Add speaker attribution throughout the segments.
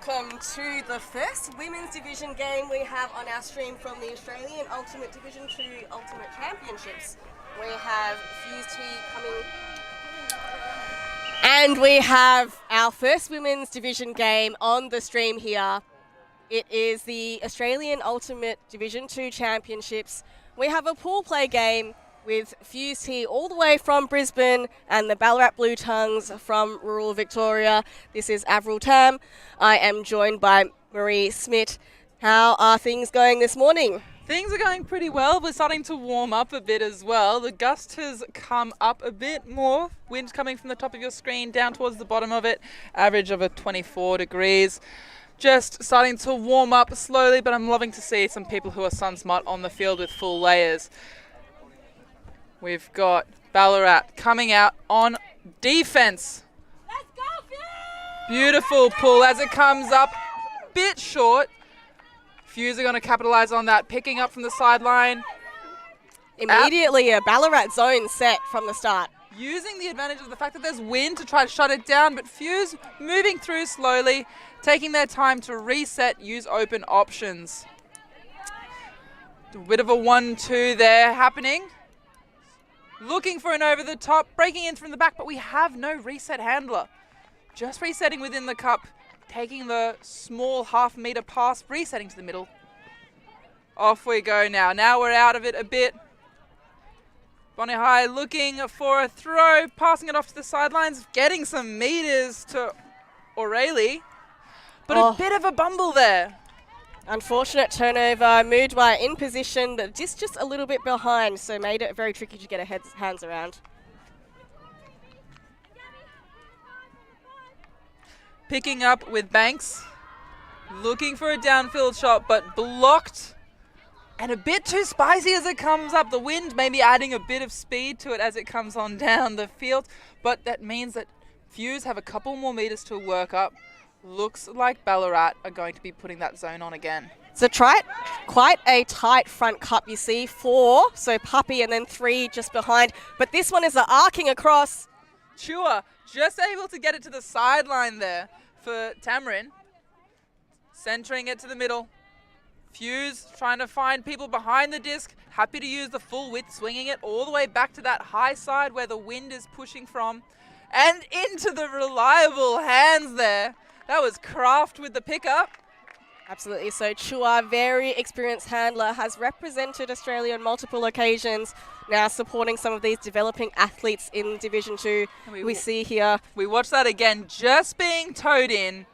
Speaker 1: welcome to the first women's division game we have on our stream from the Australian Ultimate Division 2 Ultimate Championships. We have ULTI coming, and we have our first women's division game on the stream here. It is the Australian Ultimate Division 2 Championships. We have a pool play game with ULTI all the way from Brisbane and the Ballarat Blue Tongues from rural Victoria. This is Avril Tam. I am joined by Marie Smith. How are things going this morning?
Speaker 2: Things are going pretty well. We're starting to warm up a bit as well. The gust has come up a bit more. Wind coming from the top of your screen down towards the bottom of it. Average of 24 degrees. Just starting to warm up slowly, but I'm loving to see some people who are sun smart on the field with full layers. We've got Ballarat coming out on defense.
Speaker 1: Let's go, Fuse!
Speaker 2: Beautiful pull as it comes up. Bit short. Fuse are going to capitalize on that. Picking up from the sideline.
Speaker 1: Immediately a Ballarat zone set from the start.
Speaker 2: Using the advantage of the fact that there's wind to try to shut it down, but Fuse moving through slowly, taking their time to reset, use open options. A bit of a 1-2 there happening. Looking for an over the top, breaking in from the back, but we have no reset handler. Just resetting within the cup, taking the small half-meter pass, resetting to the middle. Off we go now. Now we're out of it a bit. Bonnie High looking for a throw, passing it off to the sidelines, getting some meters to O'Reilly, but a bit of a bumble there.
Speaker 1: Unfortunate turnover. Moodwa in position, but just a little bit behind, so made it very tricky to get her hands around.
Speaker 2: Picking up with Banks, looking for a downfield shot, but blocked. And a bit too spicy as it comes up. The wind maybe adding a bit of speed to it as it comes on down the field, but that means that Fuse have a couple more meters to work up. Looks like Ballarat are going to be putting that zone on again.
Speaker 1: It's quite a tight front cup. You see 4, so Puppy, and then 3 just behind. But this one is arcing across.
Speaker 2: Chua just able to get it to the sideline there for Tamarin. Centering it to the middle. Fuse trying to find people behind the disc. Happy to use the full width, swinging it all the way back to that high side where the wind is pushing from. And into the reliable hands there. That was Kraft with the pickup.
Speaker 1: Absolutely. So Chua, very experienced handler, has represented Australia on multiple occasions, now supporting some of these developing athletes in Division 2. We see here.
Speaker 2: We watch that again, just being towed in,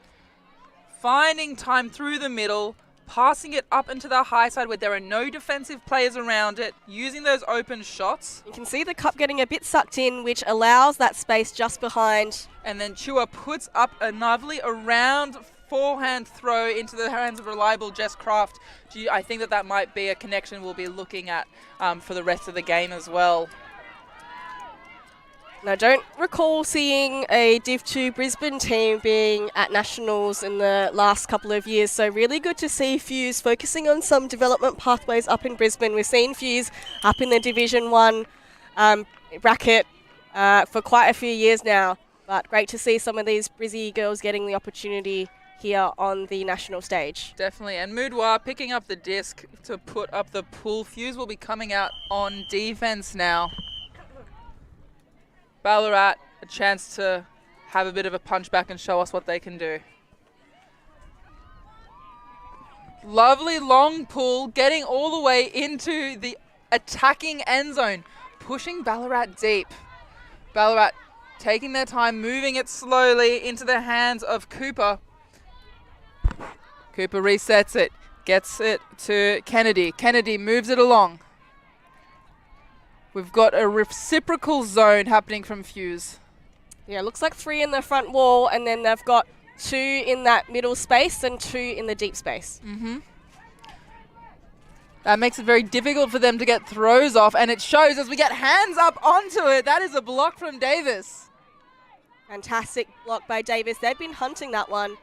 Speaker 2: finding time through the middle, passing it up into the high side where there are no defensive players around it, using those open shots.
Speaker 1: You can see the cup getting a bit sucked in, which allows that space just behind.
Speaker 2: And then Chua puts up a lovely around forehand throw into the hands of reliable Jess Kraft. I think that might be a connection we'll be looking at for the rest of the game as well.
Speaker 1: Now, I don't recall seeing a Div 2 Brisbane team being at Nationals in the last couple of years, so really good to see Fuse focusing on some development pathways up in Brisbane. We've seen Fuse up in the Division 1 bracket for quite a few years now, but great to see some of these Brizzy girls getting the opportunity here on the national stage.
Speaker 2: Definitely, and Moodwa picking up the disc to put up the pull. Fuse will be coming out on defense now. Ballarat, a chance to have a bit of a punch back and show us what they can do. Lovely long pull, getting all the way into the attacking end zone, pushing Ballarat deep. Ballarat taking their time, moving it slowly into the hands of Cooper. Cooper resets it, gets it to Kennedy. Kennedy moves it along. We've got a reciprocal zone happening from Fuse.
Speaker 1: Yeah, looks like 3 in the front wall, and then they've got 2 in that middle space and 2 in the deep space.
Speaker 2: That makes it very difficult for them to get throws off, and it shows as we get hands up onto it. That is a block from Davis.
Speaker 1: Fantastic block by Davis. They've been hunting that one.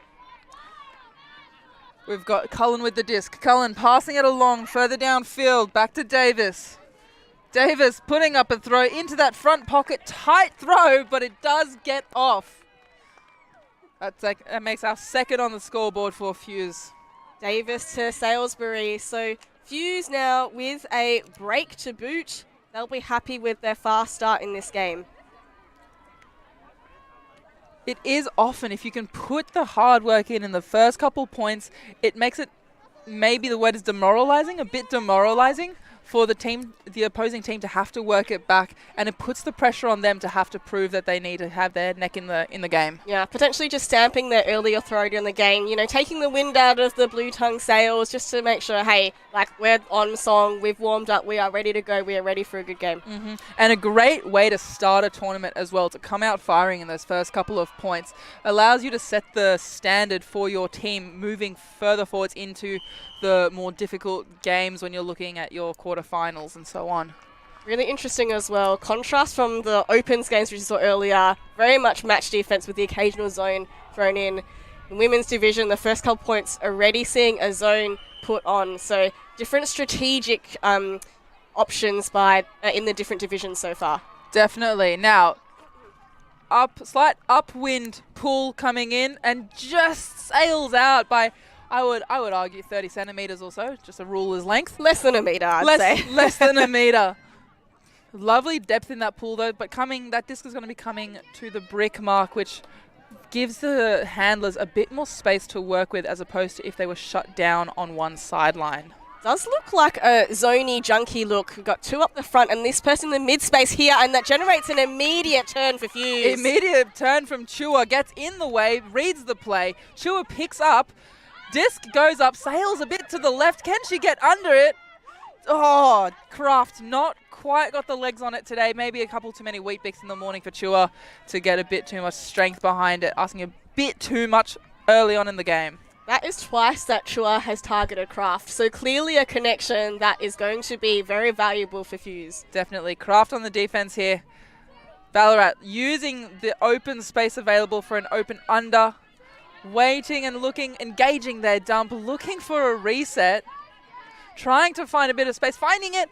Speaker 2: We've got Cullen with the disc. Cullen passing it along further downfield, back to Davis. Davis putting up a throw into that front pocket. Tight throw, but it does get off. That makes our second on the scoreboard for Fuse.
Speaker 1: Davis to Salisbury. So Fuse now with a break to boot. They'll be happy with their fast start in this game.
Speaker 2: It is often, if you can put the hard work in the first couple points, it makes it, maybe the word is demoralizing, a bit demoralizing for the opposing team to have to work it back, and it puts the pressure on them to have to prove that they need to have their neck in the game.
Speaker 1: Yeah, potentially just stamping their early authority on the game, you know, taking the wind out of the blue tongue sails just to make sure, hey, like, we're on song, we've warmed up, we are ready to go, we are ready for a good game.
Speaker 2: Mm-hmm. And a great way to start a tournament as well, to come out firing in those first couple of points, allows you to set the standard for your team moving further forwards into the more difficult games when you're looking at your quarterfinals and so on.
Speaker 1: Really interesting as well. Contrast from the Opens games which we saw earlier. Very much match defense with the occasional zone thrown in. In women's division, the first couple points already seeing a zone put on. So different strategic options in the different divisions so far.
Speaker 2: Definitely. Now, slight upwind pull coming in and just sails out by, I would argue 30 centimetres or so, just a ruler's length.
Speaker 1: Less than a metre, I'd say.
Speaker 2: Less than a metre. Lovely depth in that pool though, but that disc is going to be coming to the brick mark, which gives the handlers a bit more space to work with as opposed to if they were shut down on one sideline.
Speaker 1: Does look like a zony, junky look. We've got two up the front and this person in the mid-space here, and that generates an immediate turn for Fuse.
Speaker 2: Immediate turn from Chua, gets in the way, reads the play. Chua picks up. Disc goes up, sails a bit to the left. Can she get under it? Oh, Kraft not quite got the legs on it today. Maybe a couple too many wheat bix in the morning for Chua to get a bit too much strength behind it, asking a bit too much early on in the game.
Speaker 1: That is twice that Chua has targeted Kraft, so clearly a connection that is going to be very valuable for Fuse.
Speaker 2: Definitely. Kraft on the defense here. Ballarat using the open space available for an open under. Waiting and looking, engaging their dump, looking for a reset, trying to find a bit of space, finding it,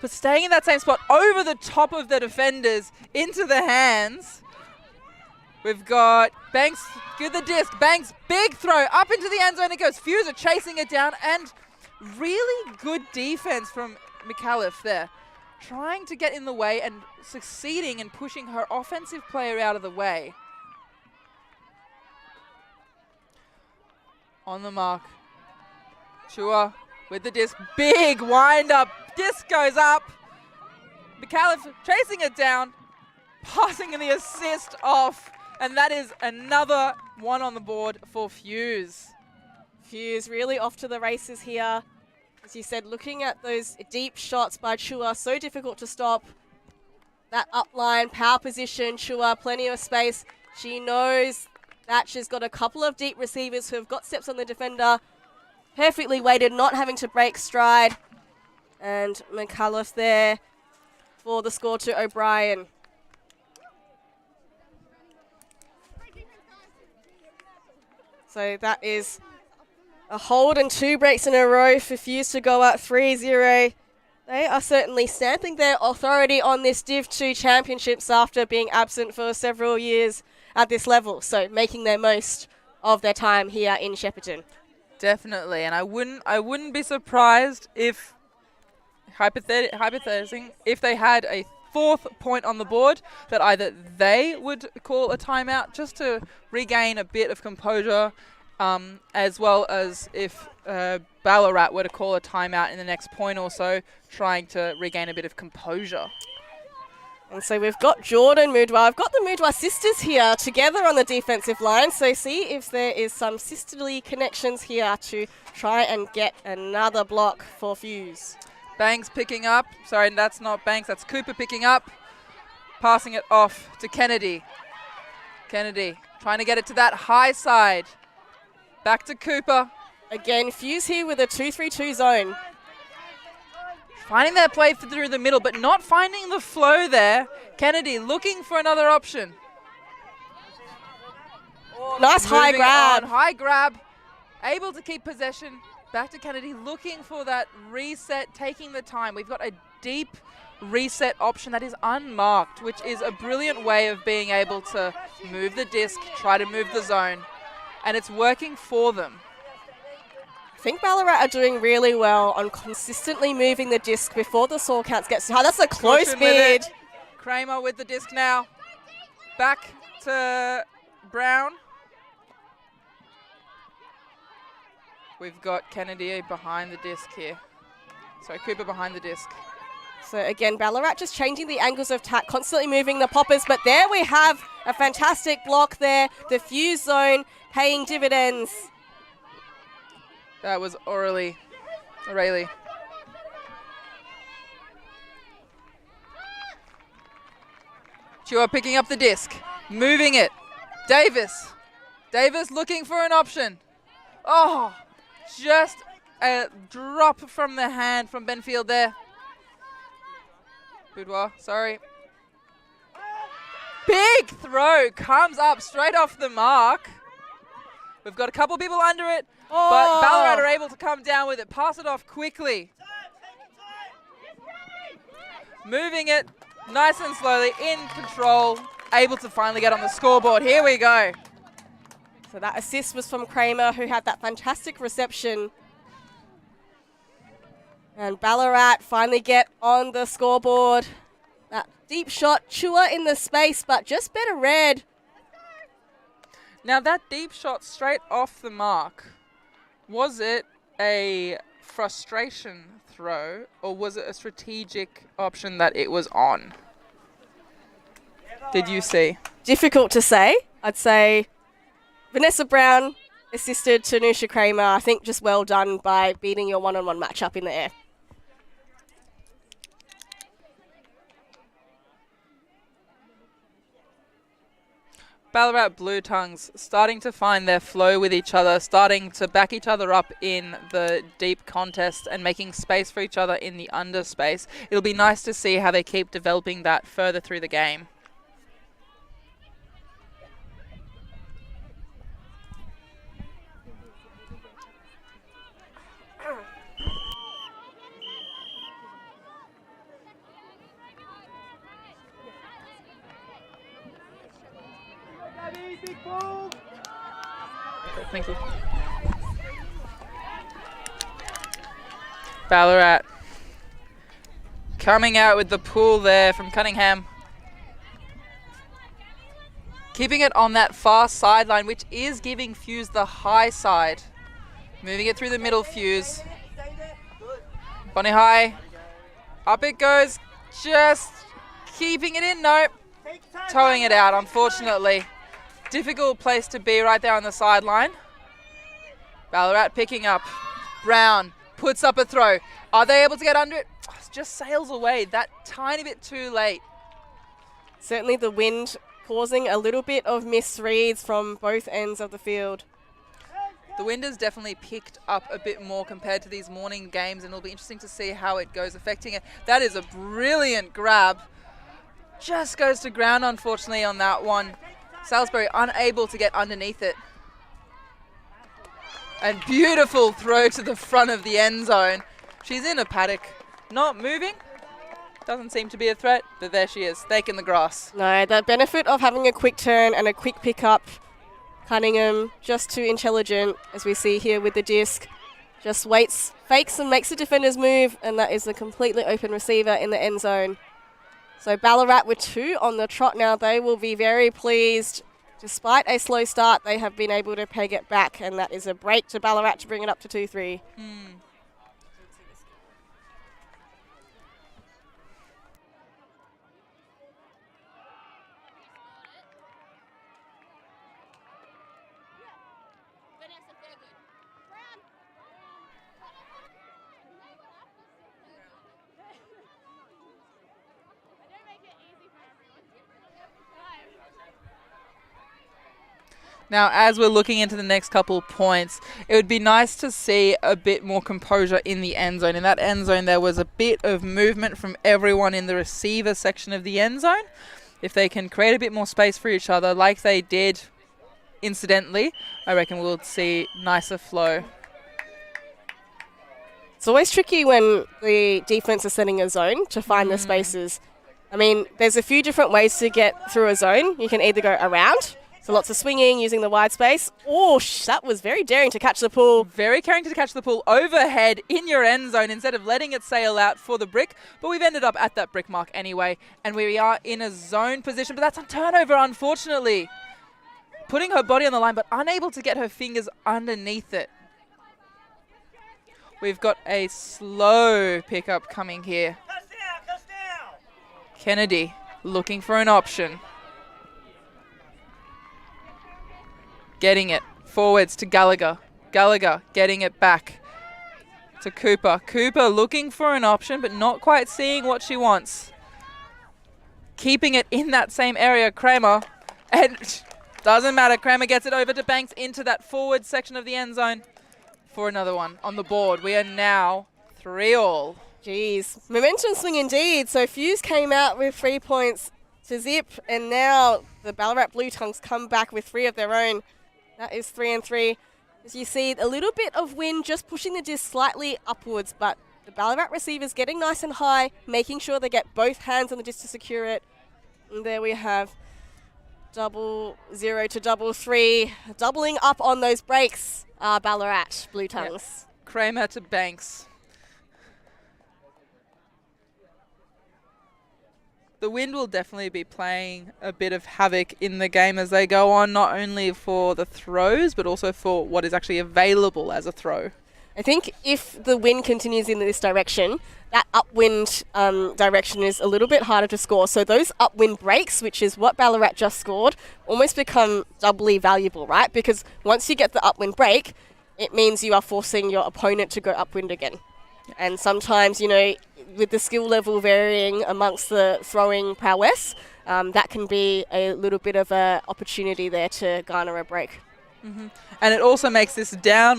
Speaker 2: but staying in that same spot over the top of the defenders, into the hands. We've got Banks, good the disc, Banks, big throw, up into the end zone it goes. Fuse are chasing it down, and really good defense from McAuliffe there. Trying to get in the way and succeeding in pushing her offensive player out of the way. On the mark. Chua with the disc. Big wind up. Disc goes up. McAuliffe chasing it down. Passing the assist off. And that is another one on the board for Fuse.
Speaker 1: Fuse really off to the races here. As you said, looking at those deep shots by Chua, so difficult to stop. That upline power position, Chua, plenty of space. She knows that she's got a couple of deep receivers who have got steps on the defender. Perfectly weighted, not having to break stride. And McAuliffe there for the score to O'Brien. So that is a hold and 2 breaks in a row for Fuse to go up 3-0. They are certainly stamping their authority on this Div 2 championships after being absent for several years at this level. So making their most of their time here in Shepparton.
Speaker 2: Definitely, and I wouldn't be surprised if, hypothesizing, if they had a 4th point on the board, that either they would call a timeout just to regain a bit of composure, as well as if Ballarat were to call a timeout in the next point or so, trying to regain a bit of composure.
Speaker 1: And so we've got Jordan Moodwa. I've got the Moodwa sisters here together on the defensive line. So see if there is some sisterly connections here to try and get another block for Fuse.
Speaker 2: Banks picking up. Sorry, that's not Banks. That's Cooper picking up. Passing it off to Kennedy. Kennedy trying to get it to that high side. Back to Cooper.
Speaker 1: Again, Fuse here with a 2-3-2 zone.
Speaker 2: Finding that play through the middle, but not finding the flow there. Kennedy looking for another option.
Speaker 1: Nice high grab.
Speaker 2: High grab. Able to keep possession. Back to Kennedy looking for that reset, taking the time. We've got a deep reset option that is unmarked, which is a brilliant way of being able to move the disc, try to move the zone, and it's working for them.
Speaker 1: I think Ballarat are doing really well on consistently moving the disc before the saw counts get too high. That's a close
Speaker 2: Cushion
Speaker 1: bid.
Speaker 2: with it. Kramer with the disc now. Back to Brown. We've got Kennedy behind the disc here. Sorry, Cooper behind the disc.
Speaker 1: So again, Ballarat just changing the angles of attack, constantly moving the poppers, but there we have a fantastic block there. The fuse zone paying dividends.
Speaker 2: That was O'Reilly. Chua picking up the disc, moving it. Davis looking for an option. Oh, just a drop from the hand from Benfield there. Boudoir, sorry. Big throw comes up straight off the mark. We've got a couple people under it, but Ballarat are able to come down with it. Pass it off quickly. Moving it nice and slowly, in control, able to finally get on the scoreboard. Here we go.
Speaker 1: So that assist was from Kramer, who had that fantastic reception. And Ballarat finally get on the scoreboard. That deep shot, Chua in the space, but just better read.
Speaker 2: Now that deep shot straight off the mark, was it a frustration throw or was it a strategic option that it was on? Did you see?
Speaker 1: Difficult to say. I'd say Vanessa Brown assisted Tanusha Kramer. I think just well done by beating your one-on-one matchup in the air.
Speaker 2: Ballarat Blue Tongues starting to find their flow with each other, starting to back each other up in the deep contest and making space for each other in the underspace. It'll be nice to see how they keep developing that further through the game. Thank you. Ballarat coming out with the pull there from Cunningham. Keeping it on that far sideline, which is giving Fuse the high side. Moving it through the middle, Fuse. Bonnie High. Up it goes. Just keeping it in. Nope. Towing it out, unfortunately. Difficult place to be right there on the sideline. Ballarat picking up. Brown puts up a throw. Are they able to get under it? Oh, it just sails away that tiny bit too late.
Speaker 1: Certainly the wind causing a little bit of misreads from both ends of the field.
Speaker 2: The wind has definitely picked up a bit more compared to these morning games, and it'll be interesting to see how it goes affecting it. That is a brilliant grab. Just goes to ground, unfortunately, on that one. Salisbury unable to get underneath it. And beautiful throw to the front of the end zone. She's in a paddock, not moving. Doesn't seem to be a threat, but there she is, stake in the grass.
Speaker 1: No, the benefit of having a quick turn and a quick pickup. Cunningham, just too intelligent, as we see here with the disc. Just waits, fakes and makes the defenders move, and that is a completely open receiver in the end zone. So Ballarat with 2 on the trot now. They will be very pleased. Despite a slow start, they have been able to peg it back, and that is a break to Ballarat to bring it up to 2-3.
Speaker 2: Now, as we're looking into the next couple points, it would be nice to see a bit more composure in the end zone. In that end zone, there was a bit of movement from everyone in the receiver section of the end zone. If they can create a bit more space for each other, like they did incidentally, I reckon we'll see nicer flow.
Speaker 1: It's It's always tricky when the defense is setting a zone to find the spaces. I mean, there's a few different ways to get through a zone. You can either go around, so lots of swinging using the wide space. Oh, that was very daring to catch the pull.
Speaker 2: Very daring to catch the pull overhead in your end zone instead of letting it sail out for the brick. But we've ended up at that brick mark anyway, and we are in a zone position. But that's a turnover, unfortunately. Putting her body on the line, but unable to get her fingers underneath it. We've got a slow pickup coming here. Kennedy looking for an option. Getting it forwards to Gallagher. Gallagher getting it back to Cooper. Cooper looking for an option, but not quite seeing what she wants. Keeping it in that same area, Kramer. And doesn't matter, Kramer gets it over to Banks into that forward section of the end zone for another one on the board. We are now 3-all.
Speaker 1: Jeez, momentum swing indeed. So Fuse came out with 3 points to zip, and now the Ballarat Blue Tongues come back with 3 of their own. That is 3-3. As you see, a little bit of wind just pushing the disc slightly upwards, but the Ballarat receivers getting nice and high, making sure they get both hands on the disc to secure it. And there we have 0-0 to 3-3, doubling up on those breaks. Ballarat Blue Tongues.
Speaker 2: Yep. Kramer to Banks. The wind will definitely be playing a bit of havoc in the game as they go on, not only for the throws, but also for what is actually available as a throw.
Speaker 1: I think if the wind continues in this direction, that upwind direction is a little bit harder to score. So those upwind breaks, which is what Ballarat just scored, almost become doubly valuable, right? Because once you get the upwind break, it means you are forcing your opponent to go upwind again. And sometimes, you know, with the skill level varying amongst the throwing prowess, that can be a little bit of an opportunity there to garner a break.
Speaker 2: Mm-hmm. And it also makes this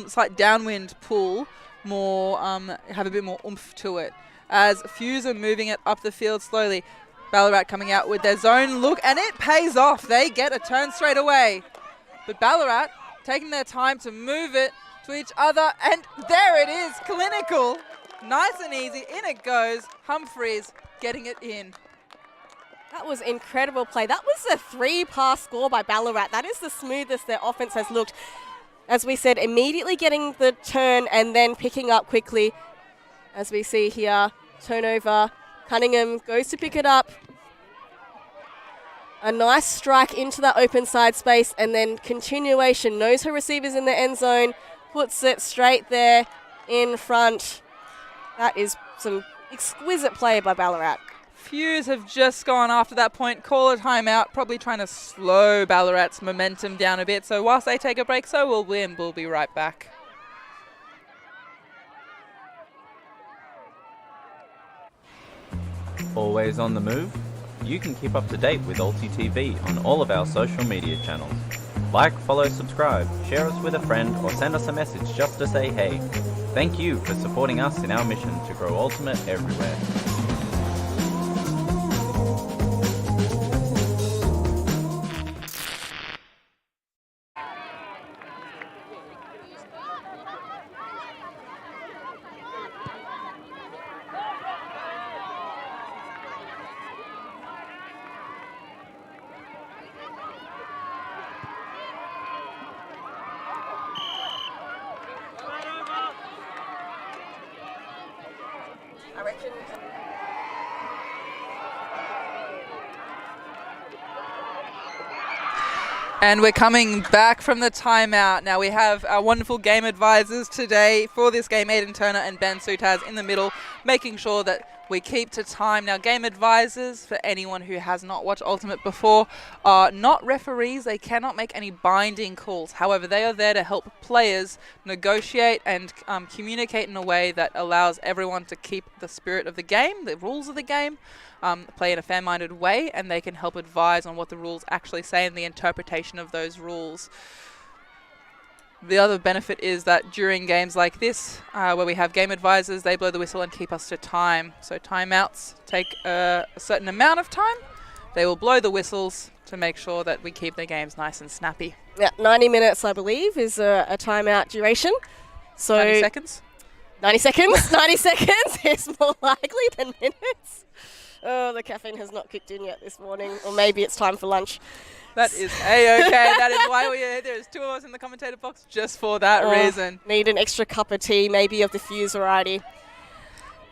Speaker 2: slight downwind pull more, have a bit more oomph to it. As Fuse are moving it up the field slowly, Ballarat coming out with their zone look, and it pays off. They get a turn straight away. But Ballarat taking their time to move it to each other, and there it is, clinical. Nice and easy, in it goes. Humphreys getting it in.
Speaker 1: That was incredible play. That was a 3-pass score by Ballarat. That is the smoothest their offense has looked. As we said, immediately getting the turn and then picking up quickly. As we see here, turnover. Cunningham goes to pick it up. A nice strike into that open side space, and then continuation. Knows her receivers in the end zone. Puts it straight there in front. That is some exquisite play by Ballarat.
Speaker 2: Fuse have just gone after that point, call a timeout, probably trying to slow Ballarat's momentum down a bit. So whilst they take a break, so will Wim. We'll be right back.
Speaker 3: Always on the move? You can keep up to date with ULTI.TV on all of our social media channels. Like, follow, subscribe, share us with a friend, or send us a message just to say hey. Thank you for supporting us in our mission to grow Ultimate everywhere.
Speaker 2: And we're coming back from the timeout. Now we have our wonderful game advisors today for this game, Aidan Turner and Ben Sutaz in the middle, making sure that we keep to time. Now game advisors, for anyone who has not watched Ultimate before, are not referees. They cannot make any binding calls. However, they are there to help players negotiate and communicate in a way that allows everyone to keep the spirit of the game, the rules of the game, play in a fair-minded way, and they can help advise on what the rules actually say and the interpretation of those rules. The other benefit is that during games like this, where we have game advisors, they blow the whistle and keep us to time. So timeouts take a certain amount of time. They will blow the whistles to make sure that we keep the games nice and snappy.
Speaker 1: Yeah, 90 minutes, I believe, is a timeout duration. So
Speaker 2: 90 seconds?
Speaker 1: 90 seconds. 90 seconds is more likely than minutes. Oh, the caffeine has not kicked in yet this morning. Or maybe it's time for lunch.
Speaker 2: That is A-okay. That is why we're here. There's 2 of us in the commentator box just for that reason.
Speaker 1: Need an extra cup of tea, maybe of the Fuse variety.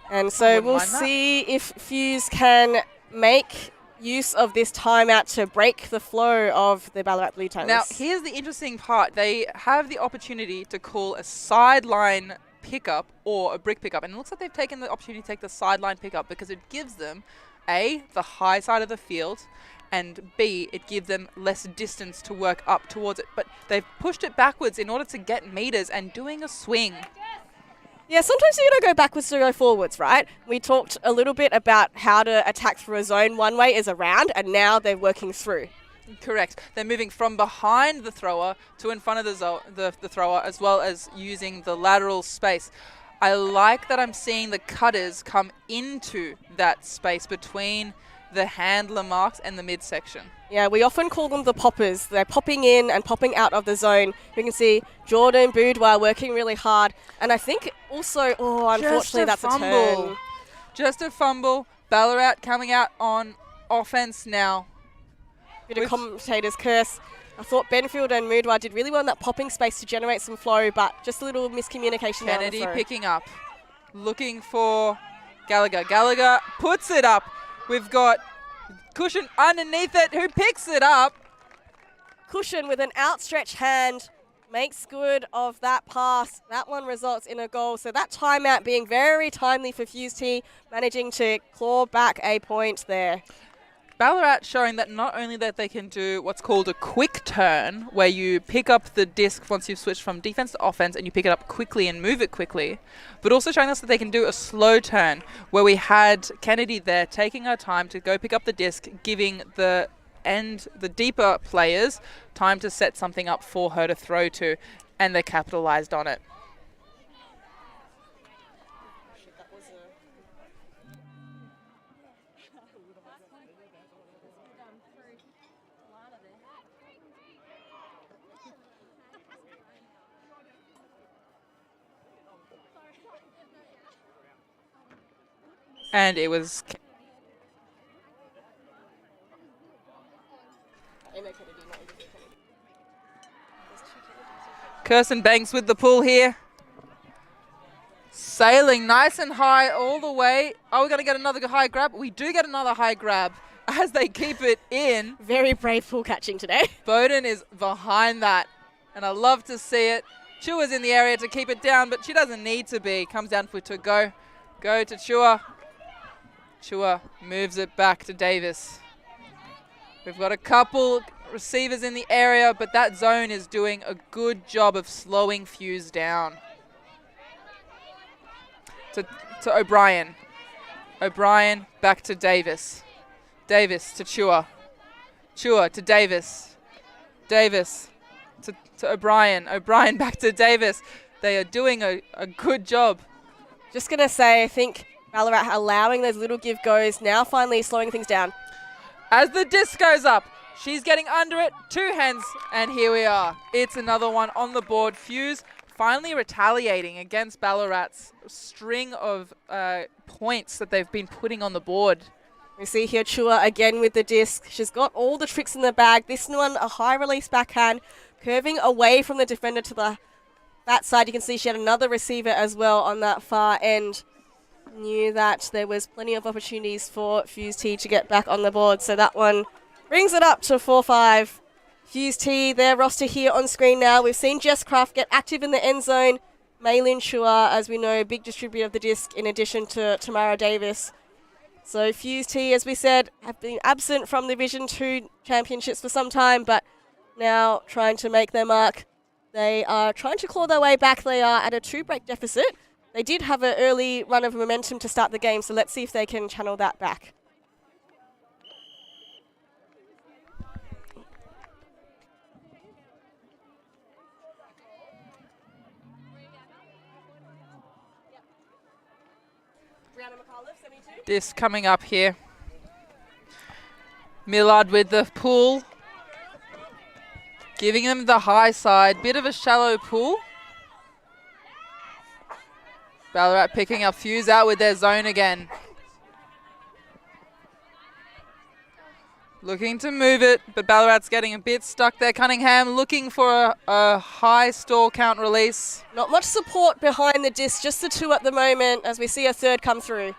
Speaker 1: And so we'll see if Fuse can make use of this timeout to break the flow of the Ballarat Blue Tongues.
Speaker 2: Now, here's the interesting part. They have the opportunity to call a sideline pickup or a brick pickup. And it looks like they've taken the opportunity to take the sideline pickup because it gives them, A, the high side of the field, and B, it gives them less distance to work up towards it. But they've pushed it backwards in order to get meters and doing a swing.
Speaker 1: Yeah, sometimes you got to go backwards to go forwards, right? We talked a little bit about how to attack through a zone. One way is around, and now they're working through.
Speaker 2: Correct. They're moving from behind the thrower to in front of the thrower, as well as using the lateral space. I like that I'm seeing the cutters come into that space between the handler marks and the midsection.
Speaker 1: Yeah, we often call them the poppers. They're popping in and popping out of the zone. You can see Jordan Boudoir working really hard. And I think also, unfortunately, that's a turn.
Speaker 2: Just a fumble. Ballarat coming out on offense now.
Speaker 1: Bit of commentator's curse. I thought Benfield and Boudoir did really well in that popping space to generate some flow, but just a little miscommunication there.
Speaker 2: Kennedy picking up. Looking for Gallagher. Gallagher puts it up. We've got Cushion underneath it, who picks it up.
Speaker 1: Cushion with an outstretched hand makes good of that pass. That one results in a goal. So that timeout being very timely for Fuse T, managing to claw back a point there.
Speaker 2: Ballarat showing that not only that they can do what's called a quick turn, where you pick up the disc once you've switched from defense to offense and you pick it up quickly and move it quickly, but also showing us that they can do a slow turn, where we had Kennedy there taking her time to go pick up the disc, giving the deeper players time to set something up for her to throw to, and they capitalized on it. And it was Kirsten Banks with the pull here. Sailing nice and high all the way. Are we going to get another high grab? We do get another high grab as they keep it in.
Speaker 1: Very brave pull catching today.
Speaker 2: Bowden is behind that, and I love to see it. Chua's in the area to keep it down, but she doesn't need to be. Comes down for to go. Go to Chua. Chua moves it back to Davis. We've got a couple receivers in the area, but that zone is doing a good job of slowing Fuse down. To O'Brien. O'Brien back to Davis. Davis to Chua. Chua to Davis. Davis to O'Brien. O'Brien back to Davis. They are doing a good job.
Speaker 1: Just going to say, I think Ballarat allowing those little give-goes, now finally slowing things down.
Speaker 2: As the disc goes up, she's getting under it, 2 hands, and here we are. It's another one on the board. Fuse finally retaliating against Ballarat's string of points that they've been putting on the board.
Speaker 1: We see here Chua again with the disc. She's got all the tricks in the bag. This one, a high release backhand, curving away from the defender to that side. You can see she had another receiver as well on that far end. Knew that there was plenty of opportunities for Fuse T to get back on the board. So that one brings it up to 4-5. Fuse T, their roster here on screen now. We've seen Jess Craft get active in the end zone. Maylin Chua, as we know, big distributor of the disc in addition to Tamara Davis. So Fuse T, as we said, have been absent from the Division 2 championships for some time, but now trying to make their mark. They are trying to claw their way back. They are at a 2-break deficit. They did have an early run of momentum to start the game, so let's see if they can channel that back.
Speaker 2: This coming up here. Millard with the pull. Giving them the high side. Bit of a shallow pull. Ballarat picking up Fuse out with their zone again. Looking to move it, but Ballarat's getting a bit stuck there. Cunningham looking for a high stall count release.
Speaker 1: Not much support behind the disc, just the two at the moment as we see a third come through.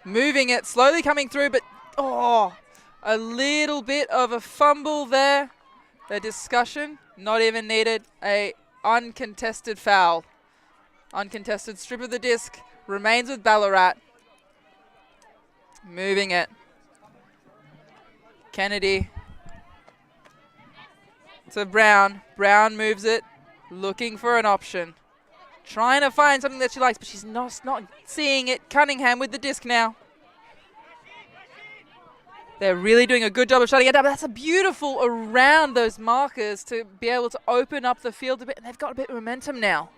Speaker 2: Moving it, slowly coming through, but a little bit of a fumble there. The discussion, not even needed. A uncontested foul. Uncontested strip of the disc remains with Ballarat. Moving it. Kennedy to Brown. Brown moves it, looking for an option. Trying to find something that she likes, but she's not seeing it. Cunningham with the disc now. They're really doing a good job of shutting it down, but that's a beautiful around those markers to be able to open up the field a bit, and they've got a bit of momentum now.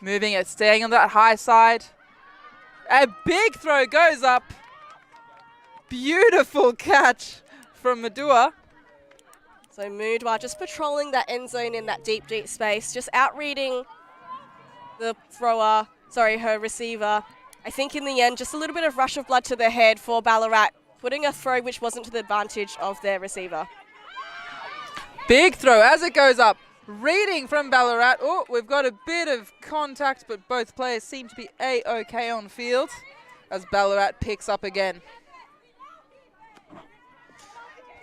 Speaker 2: Moving it, staying on that high side. A big throw goes up. Beautiful catch from Madua.
Speaker 1: So Moodwa just patrolling that end zone in that deep, deep space, just outreading the thrower, her receiver. I think in the end, just a little bit of rush of blood to the head for Ballarat, putting a throw which wasn't to the advantage of their receiver.
Speaker 2: Big throw as it goes up. Reading from Ballarat. Oh, we've got a bit of contact, but both players seem to be A-OK on field as Ballarat picks up again.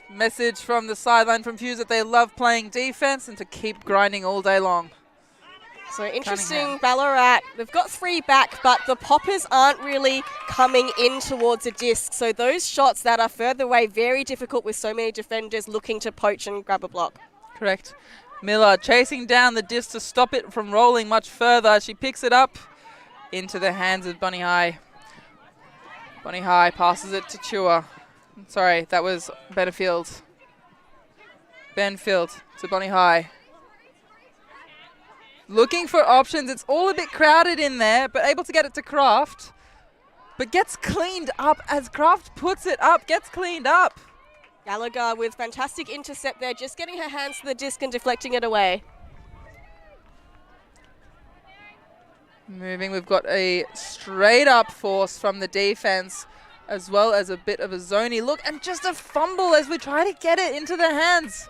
Speaker 2: Message from the sideline from Fuse that they love playing defense and to keep grinding all day long.
Speaker 1: So interesting, Ballarat, they've got three back, but the poppers aren't really coming in towards a disc. So those shots that are further away, very difficult with so many defenders looking to poach and grab a block.
Speaker 2: Correct. Miller chasing down the disc to stop it from rolling much further. She picks it up into the hands of Bonnie High. Bonnie High passes it to Chua. Sorry, that was Benfield. Benfield to Bonnie High. Looking for options. It's all a bit crowded in there, but able to get it to Kraft. But gets cleaned up as Kraft puts it up, gets cleaned up.
Speaker 1: Gallagher with fantastic intercept there, just getting her hands to the disc and deflecting it away.
Speaker 2: Moving, we've got a straight up force from the defense, as well as a bit of a zoney look, and just a fumble as we try to get it into their hands.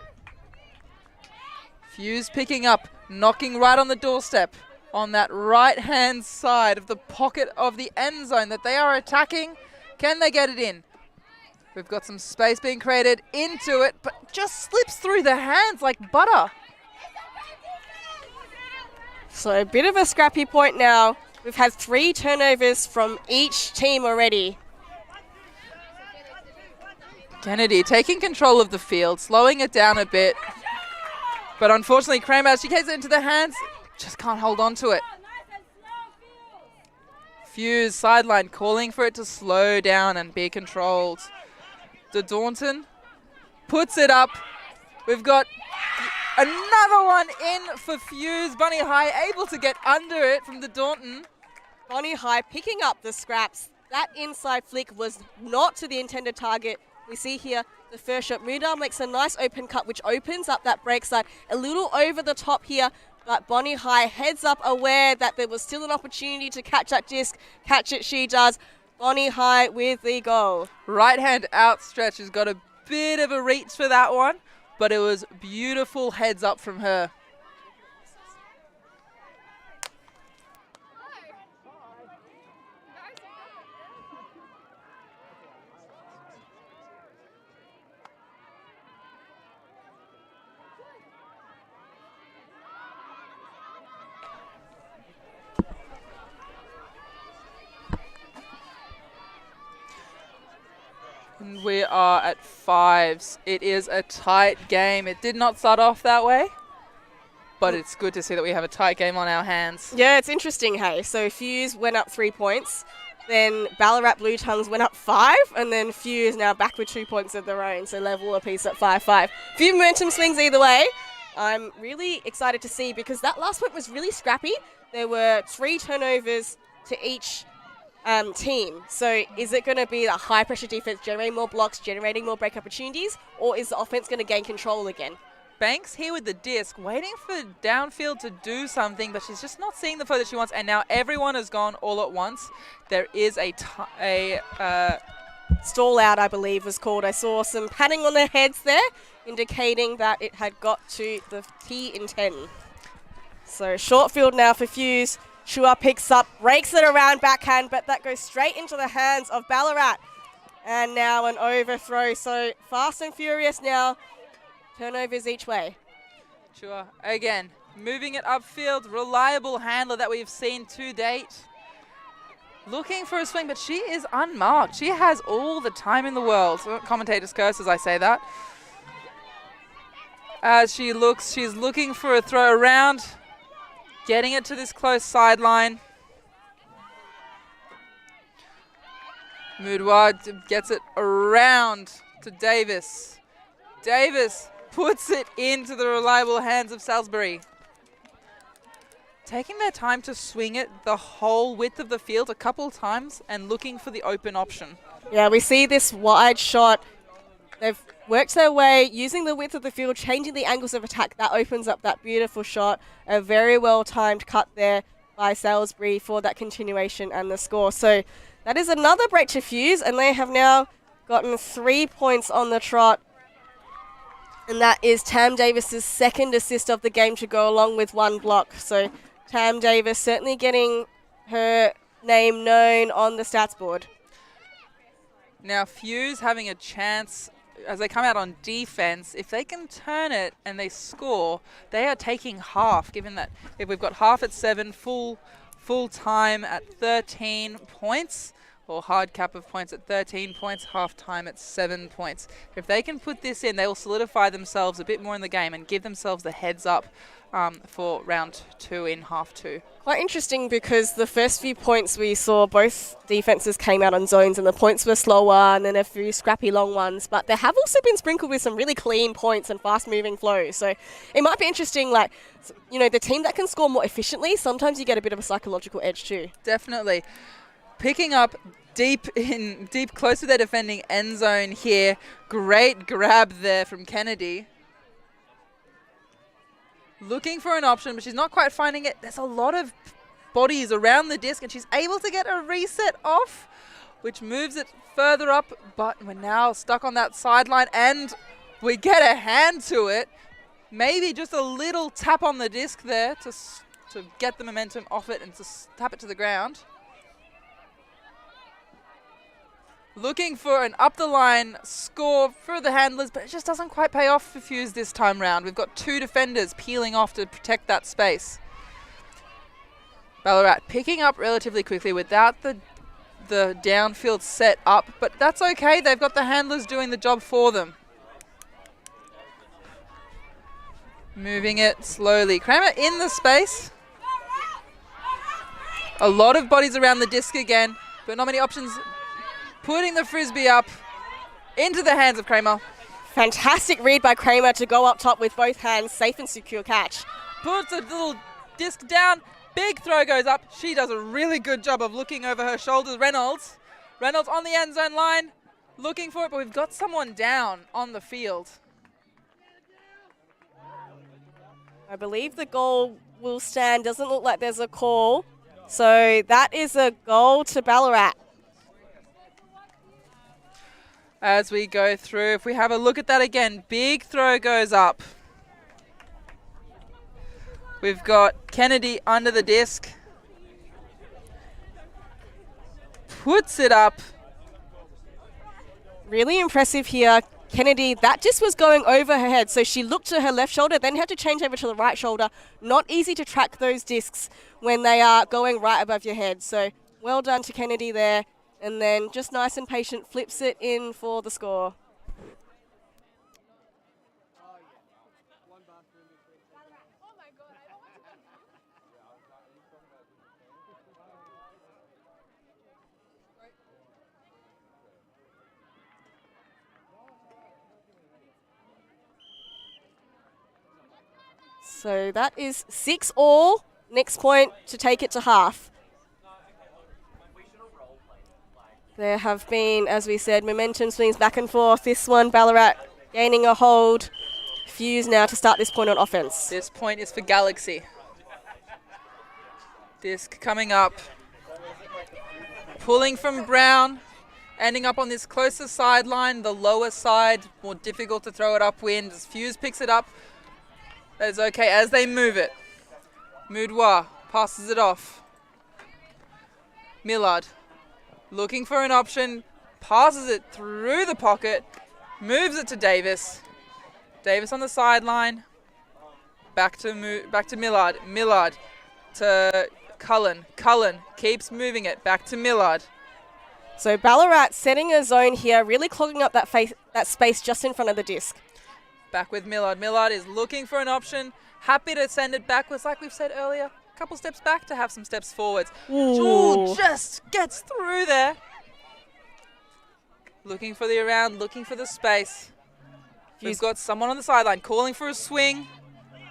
Speaker 2: Fuse picking up, knocking right on the doorstep on that right-hand side of the pocket of the end zone that they are attacking. Can they get it in? We've got some space being created into it, but just slips through the hands like butter.
Speaker 1: So a bit of a scrappy point now. We've had 3 turnovers from each team already.
Speaker 2: Kennedy taking control of the field, slowing it down a bit. But unfortunately, Kramer, she gets it into the hands, just can't hold on to it. Fuse sideline calling for it to slow down and be controlled. De Daunton puts it up. We've got another one in for Fuse. Bonnie High able to get under it from De Daunton.
Speaker 1: Bonnie High picking up the scraps. That inside flick was not to the intended target. We see here the first shot. Muda makes a nice open cut, which opens up that break side. A little over the top here, but Bonnie High heads up aware that there was still an opportunity to catch that disc. Catch it, she does. Bonnie High with the goal.
Speaker 2: Right hand outstretch has got a bit of a reach for that one, but it was beautiful heads up from her. And we are at 5s. It is a tight game. It did not start off that way, but it's good to see that we have a tight game on our hands.
Speaker 1: Yeah, it's interesting, hey. So Fuse went up 3 points, then Ballarat Blue Tongues went up 5, and then Fuse now back with 2 points of their own, so level apiece at 5-5. Few momentum swings either way. I'm really excited to see because that last point was really scrappy. There were 3 turnovers to each team. So is it going to be the high pressure defense generating more blocks, generating more break opportunities, or is the offense going to gain control again?
Speaker 2: Banks here with the disc, waiting for downfield to do something, but she's just not seeing the flow that she wants. And now everyone has gone all at once. There is a
Speaker 1: stall out, I believe, was called. I saw some patting on their heads there, indicating that it had got to the T in 10. So short field now for Fuse. Shua picks up, rakes it around backhand, but that goes straight into the hands of Ballarat. And now an overthrow. So fast and furious now. Turnovers each way.
Speaker 2: Shua again, moving it upfield. Reliable handler that we've seen to date. Looking for a swing, but she is unmarked. She has all the time in the world. Commentators curse as I say that. As she looks, she's looking for a throw around. Getting it to this close sideline. Moodward gets it around to Davis. Davis puts it into the reliable hands of Salisbury. Taking their time to swing it the whole width of the field a couple times and looking for the open option.
Speaker 1: Yeah, we see this wide shot. They've worked their way using the width of the field, changing the angles of attack. That opens up that beautiful shot. A very well-timed cut there by Salisbury for that continuation and the score. So that is another break to Fuse, and they have now gotten 3 points on the trot. And that is Tam Davis's second assist of the game to go along with 1 block. So Tam Davis certainly getting her name known on the stats board.
Speaker 2: Now Fuse having a chance as they come out on defense. If they can turn it and they score, they are taking half, given that if we've got half at 7, full time at 13 points, or hard cap of points at 13 points, half time at 7 points. If they can put this in, they will solidify themselves a bit more in the game and give themselves the heads up for round 2 in half 2.
Speaker 1: Quite interesting, because the first few points we saw both defenses came out on zones and the points were slower and then a few scrappy long ones, but there have also been sprinkled with some really clean points and fast moving flows. So it might be interesting, like, you know, the team that can score more efficiently, sometimes you get a bit of a psychological edge too.
Speaker 2: Definitely. Picking up deep close to their defending end zone here. Great grab there from Kennedy. Looking for an option, but she's not quite finding it. There's a lot of bodies around the disc, and she's able to get a reset off, which moves it further up, but we're now stuck on that sideline, and we get a hand to it. Maybe just a little tap on the disc there to get the momentum off it and to tap it to the ground. Looking for an up-the-line score for the handlers, but it just doesn't quite pay off for Fuse this time round. We've got 2 defenders peeling off to protect that space. Ballarat picking up relatively quickly without the downfield set up, but that's okay. They've got the handlers doing the job for them. Moving it slowly. Kramer in the space. A lot of bodies around the disc again, but not many options. Putting the Frisbee up into the hands of Kramer.
Speaker 1: Fantastic read by Kramer to go up top with both hands. Safe and secure catch.
Speaker 2: Puts a little disc down. Big throw goes up. She does a really good job of looking over her shoulders. Reynolds on the end zone line. Looking for it, but we've got someone down on the field.
Speaker 1: I believe the goal will stand. Doesn't look like there's a call. So that is a goal to Ballarat.
Speaker 2: As we go through, if we have a look at that again, big throw goes up. We've got Kennedy under the disc. Puts it up.
Speaker 1: Really impressive here. Kennedy, that just was going over her head. So she looked to her left shoulder, then had to change over to the right shoulder. Not easy to track those discs when they are going right above your head. So well done to Kennedy there. And then just nice and patient, flips it in for the score. So that is 6-all. Next point to take it to half. There have been, as we said, momentum swings back and forth. This one, Ballarat gaining a hold. Fuse now to start this point on offense.
Speaker 2: This point is for Galaxy. Disc coming up. Pulling from Brown. Ending up on this closer sideline, the lower side. More difficult to throw it upwind as Fuse picks it up. That's okay as they move it. Moudoir passes it off. Millard looking for an option. Passes it through the pocket. Moves it to Davis. Davis on the sideline. Back to Millard. Millard to Cullen. Cullen keeps moving it. Back to Millard.
Speaker 1: So Ballarat setting a zone here, really clogging up that space just in front of the disc.
Speaker 2: Back with Millard. Millard is looking for an option. Happy to send it backwards, like we've said earlier. A couple steps back to have some steps forwards. Ooh, just gets through there. Looking for the around, looking for the space. We've got someone on the sideline calling for a swing,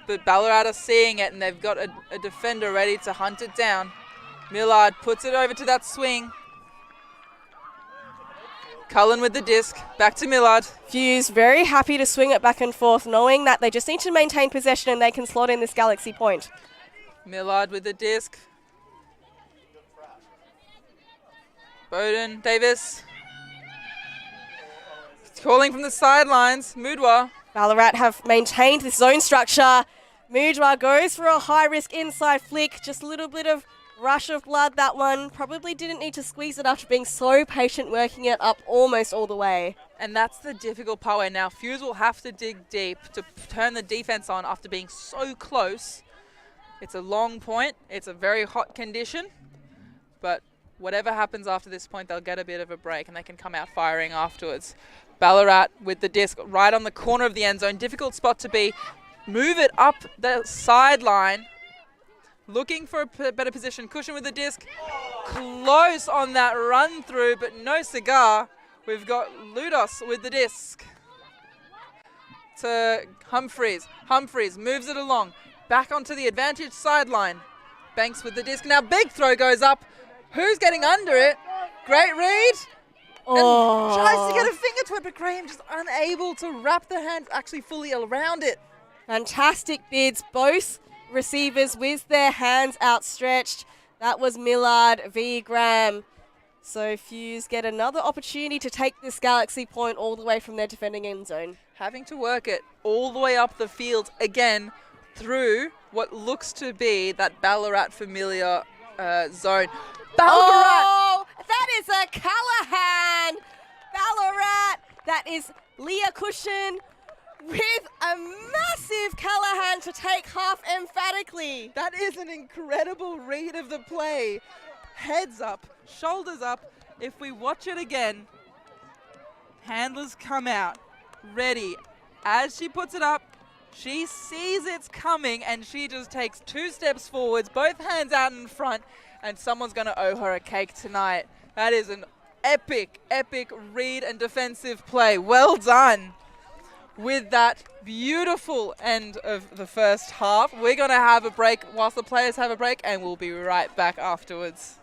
Speaker 2: but Ballarat are seeing it and they've got a defender ready to hunt it down. Millard puts it over to that swing. Cullen with the disc, back to Millard.
Speaker 1: Fuse very happy to swing it back and forth, knowing that they just need to maintain possession and they can slot in this Galaxy point.
Speaker 2: Millard with the disc. Bowden, Davis. Calling from the sidelines, Moudoir.
Speaker 1: Ballarat have maintained this zone structure. Moudoir goes for a high-risk inside flick, just a little bit of rush of blood, that one. Probably didn't need to squeeze it after being so patient, working it up almost all the way.
Speaker 2: And that's the difficult part where now Fuse will have to dig deep to turn the defense on after being so close. It's a long point. It's a very hot condition. But whatever happens after this point, they'll get a bit of a break and they can come out firing afterwards. Ballarat with the disc right on the corner of the end zone. Difficult spot to be. Move it up the sideline. Looking for a better position. Cushion with the disc. Close on that run through, but no cigar. We've got Ludos with the disc. To Humphreys. Humphreys moves it along. Back onto the advantage sideline. Banks with the disc. Now big throw goes up. Who's getting under it? Great read. And tries to get a finger to it, but Graham just unable to wrap the hands actually fully around it.
Speaker 1: Fantastic bids. Both receivers with their hands outstretched. That was Millard v. Graham. So Fuse get another opportunity to take this Galaxy point all the way from their defending end zone.
Speaker 2: Having to work it all the way up the field again through what looks to be that Ballarat familiar zone. Ballarat!
Speaker 1: Oh, that is a Callahan! Ballarat! That is Leah Cushion with a massive Callahan to take half emphatically.
Speaker 2: That is an incredible read of the play. Heads up, shoulders up. If we watch it again, handlers come out, ready. As she puts it up, she sees it's coming and she just takes 2 steps forwards, both hands out in front, and someone's going to owe her a cake tonight. That is an epic, epic read and defensive play. Well done. With that beautiful end of the first half, we're going to have a break whilst the players have a break, and we'll be right back afterwards.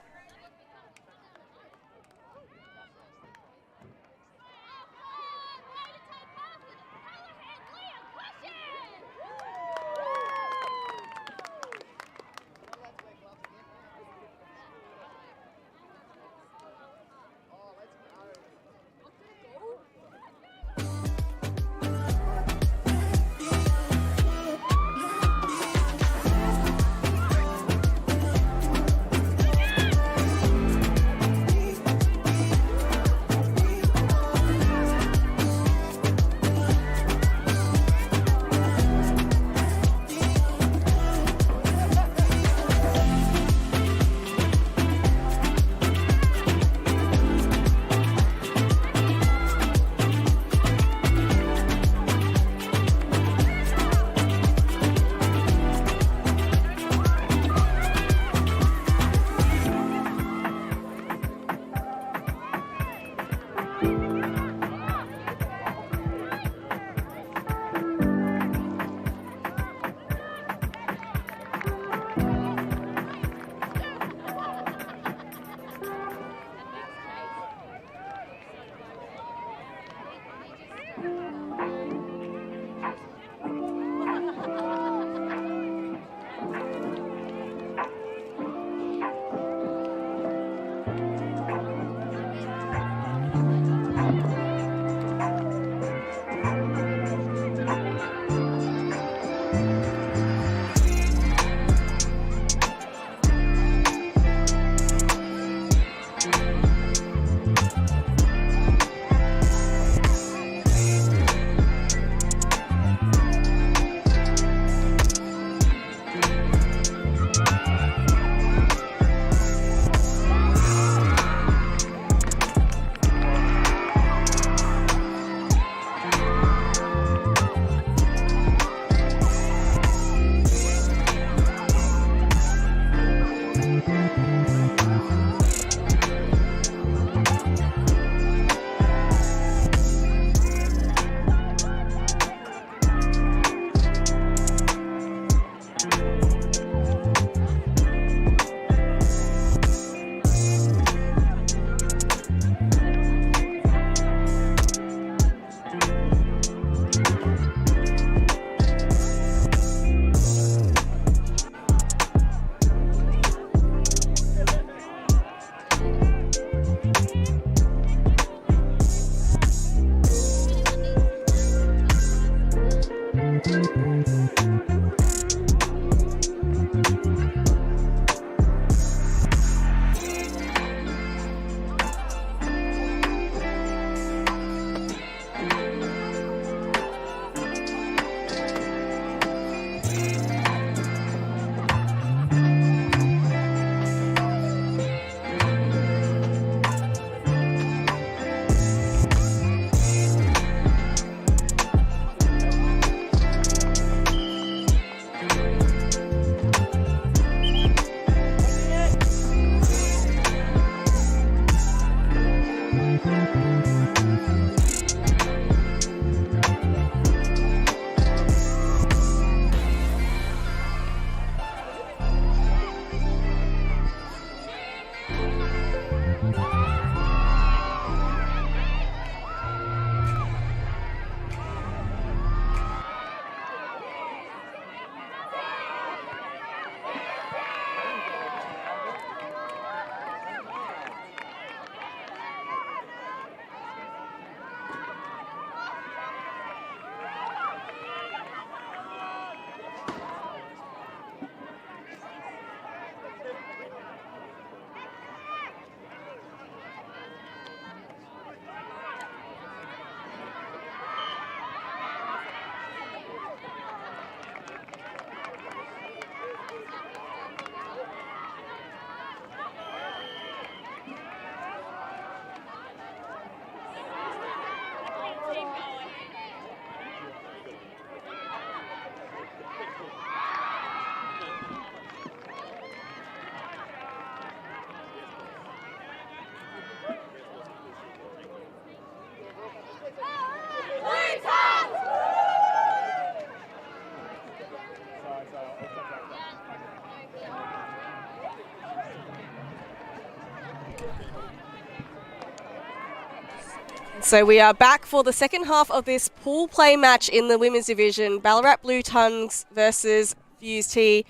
Speaker 1: So we are back for the second half of this pool play match in the women's division. Ballarat Blue Tongues versus ULTI.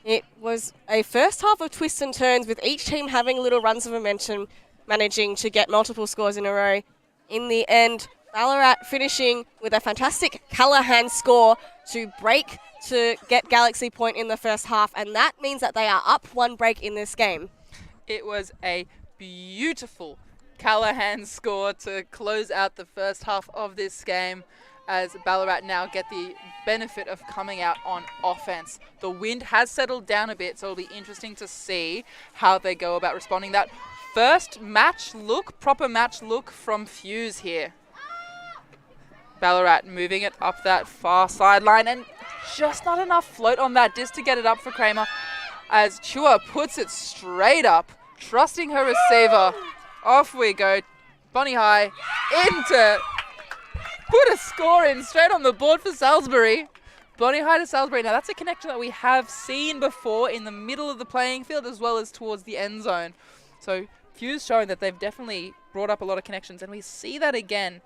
Speaker 1: It was a first half of twists and turns with each team having little runs of momentum, managing to get multiple scores in a row. In the end, Ballarat finishing with a fantastic Callahan score to break to get Galaxy Point in the first half, and that means that they are up one break in this game.
Speaker 2: It was a beautiful Callahan score to close out the first half of this game, as Ballarat now get the benefit of coming out on offense. The wind has settled down a bit, so it'll be interesting to see how they go about responding. That first match look, proper match look from Fuse here. Ballarat moving it up that far sideline, and just not enough float on that disc to get it up for Kramer, as Chua puts it straight up, trusting her receiver. Off we go. Bonnie High into put a score in straight on the board for Salisbury. Bonnie High to Salisbury. Now that's a connection that we have seen before in the middle of the playing field as well as towards the end zone. So Fuse showing that they've definitely brought up a lot of connections, and we see that again.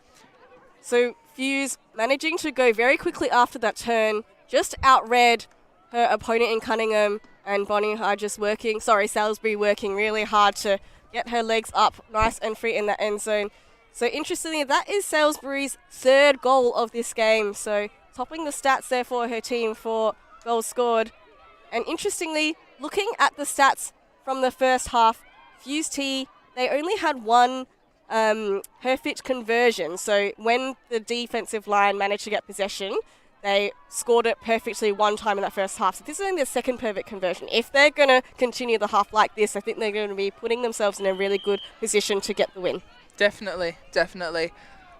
Speaker 1: So Fuse managing to go very quickly after that turn, just outread her opponent in Cunningham, and Bonnie High just Salisbury working really hard to get her legs up nice and free in that end zone. So interestingly, that is Salisbury's third goal of this game. So topping the stats there for her team for goals scored. And interestingly, looking at the stats from the first half, ULTI, they only had one perfect conversion. So when the defensive line managed to get possession, they scored it perfectly one time in that first half. So this is only their second perfect conversion. If they're going to continue the half like this, I think they're going to be putting themselves in a really good position to get the win.
Speaker 2: Definitely, definitely.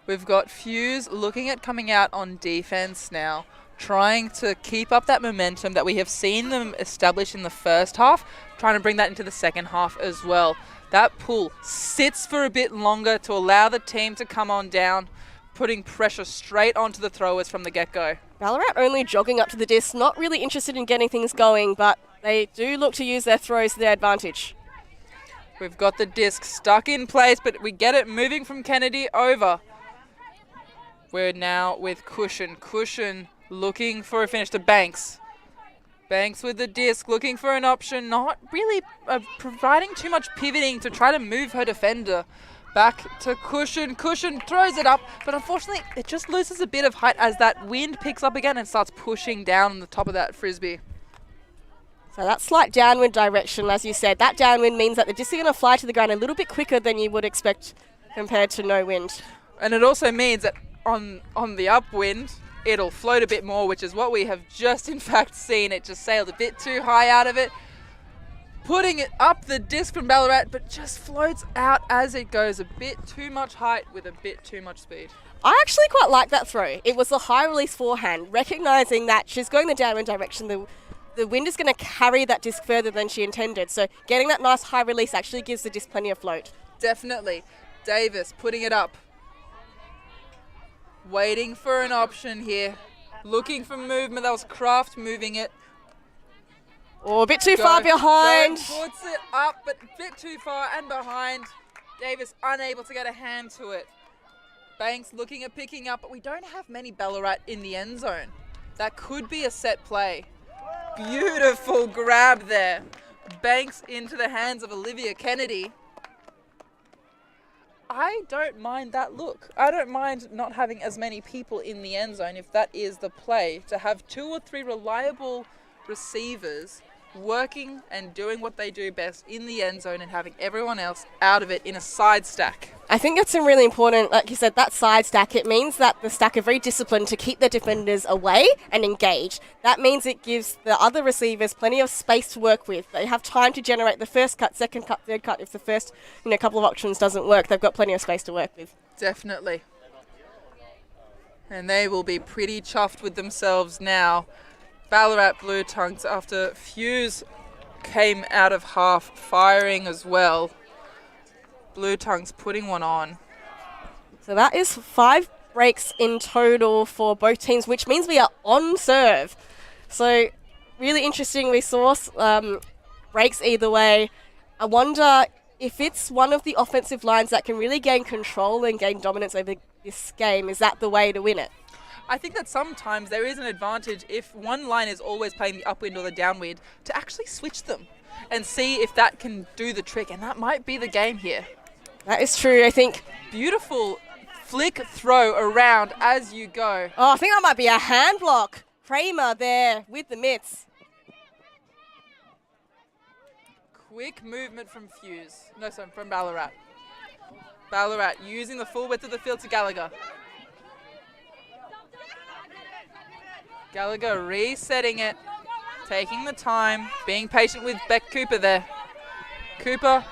Speaker 2: We've got Fuse looking at coming out on defense now, trying to keep up that momentum that we have seen them establish in the first half, trying to bring that into the second half as well. That pull sits for a bit longer to allow the team to come on down, putting pressure straight onto the throwers from the get-go.
Speaker 1: Ballarat only jogging up to the disc, not really interested in getting things going, but they do look to use their throws to their advantage.
Speaker 2: We've got the disc stuck in place, but we get it moving from Kennedy over. We're now with Cushion. Cushion looking for a finish to Banks. Banks with the disc, looking for an option, not really providing too much pivoting to try to move her defender. Back to Cushion. Cushion throws it up, but unfortunately it just loses a bit of height as that wind picks up again and starts pushing down on the top of that Frisbee.
Speaker 1: So that slight downwind direction, as you said, that downwind means that the disc is going to fly to the ground a little bit quicker than you would expect compared to no wind.
Speaker 2: And it also means that on the upwind, it'll float a bit more, which is what we have just in fact seen. It just sailed a bit too high out of it, putting it up the disc from Ballarat, but just floats out as it goes. A bit too much height with a bit too much speed.
Speaker 1: I actually quite like that throw. It was a high release forehand, recognising that she's going the downwind direction. The wind is going to carry that disc further than she intended. So getting that nice high release actually gives the disc plenty of float.
Speaker 2: Definitely. Davis putting it up. Waiting for an option here. Looking for movement. That was Kraft moving it.
Speaker 1: Oh, a bit too far behind.
Speaker 2: Puts it up, but a bit too far and behind. Davis unable to get a hand to it. Banks looking at picking up, but we don't have many Ballarat in the end zone. That could be a set play. Beautiful grab there. Banks into the hands of Olivia Kennedy. I don't mind that look. I don't mind not having as many people in the end zone if that is the play. To have 2 or 3 reliable receivers working and doing what they do best in the end zone and having everyone else out of it in a side stack.
Speaker 1: I think that's really important. Like you said, that side stack, it means that the stack are very disciplined to keep their defenders away and engaged. That means it gives the other receivers plenty of space to work with. They have time to generate the first cut, second cut, third cut. If the first couple of options doesn't work, they've got plenty of space to work with.
Speaker 2: Definitely. And they will be pretty chuffed with themselves now. Ballarat Blue Tongues, after Fuse came out of half firing as well. Blue Tongues putting one on.
Speaker 1: So that is 5 breaks in total for both teams, which means we are on serve. So really interesting. We saw breaks either way. I wonder if it's one of the offensive lines that can really gain control and gain dominance over this game, is that the way to win it?
Speaker 2: I think that sometimes there is an advantage if one line is always playing the upwind or the downwind to actually switch them and see if that can do the trick, and that might be the game here.
Speaker 1: That is true, I think.
Speaker 2: Beautiful flick throw around as you go.
Speaker 1: Oh, I think that might be a hand block. Kramer there with the mitts.
Speaker 2: Quick movement from from Ballarat. Ballarat using the full width of the field to Gallagher. Gallagher resetting it, taking the time, being patient with Beck Cooper there. Cooper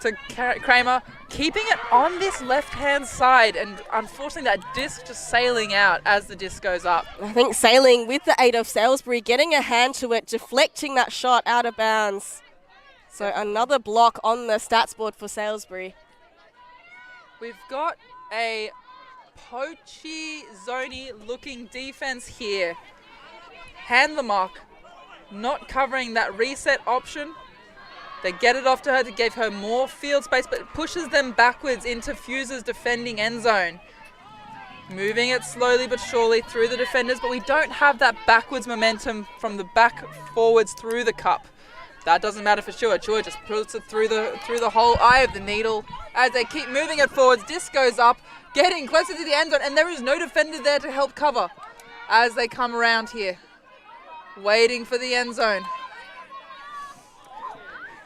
Speaker 2: to Kramer, keeping it on this left-hand side, and unfortunately that disc just sailing out as the disc goes up.
Speaker 1: I think sailing with the 8 of Salisbury, getting a hand to it, deflecting that shot out of bounds. So another block on the stats board for Salisbury.
Speaker 2: We've got a poachy, zony looking defense here. Hand the mark, not covering that reset option. They get it off to her to give her more field space, but it pushes them backwards into Fuse's defending end zone. Moving it slowly but surely through the defenders, but we don't have that backwards momentum from the back forwards through the cup. That doesn't matter for Chua. Chua just puts it through the whole eye of the needle. As they keep moving it forwards, disc goes up, getting closer to the end zone, and there is no defender there to help cover as they come around here. Waiting for the end zone.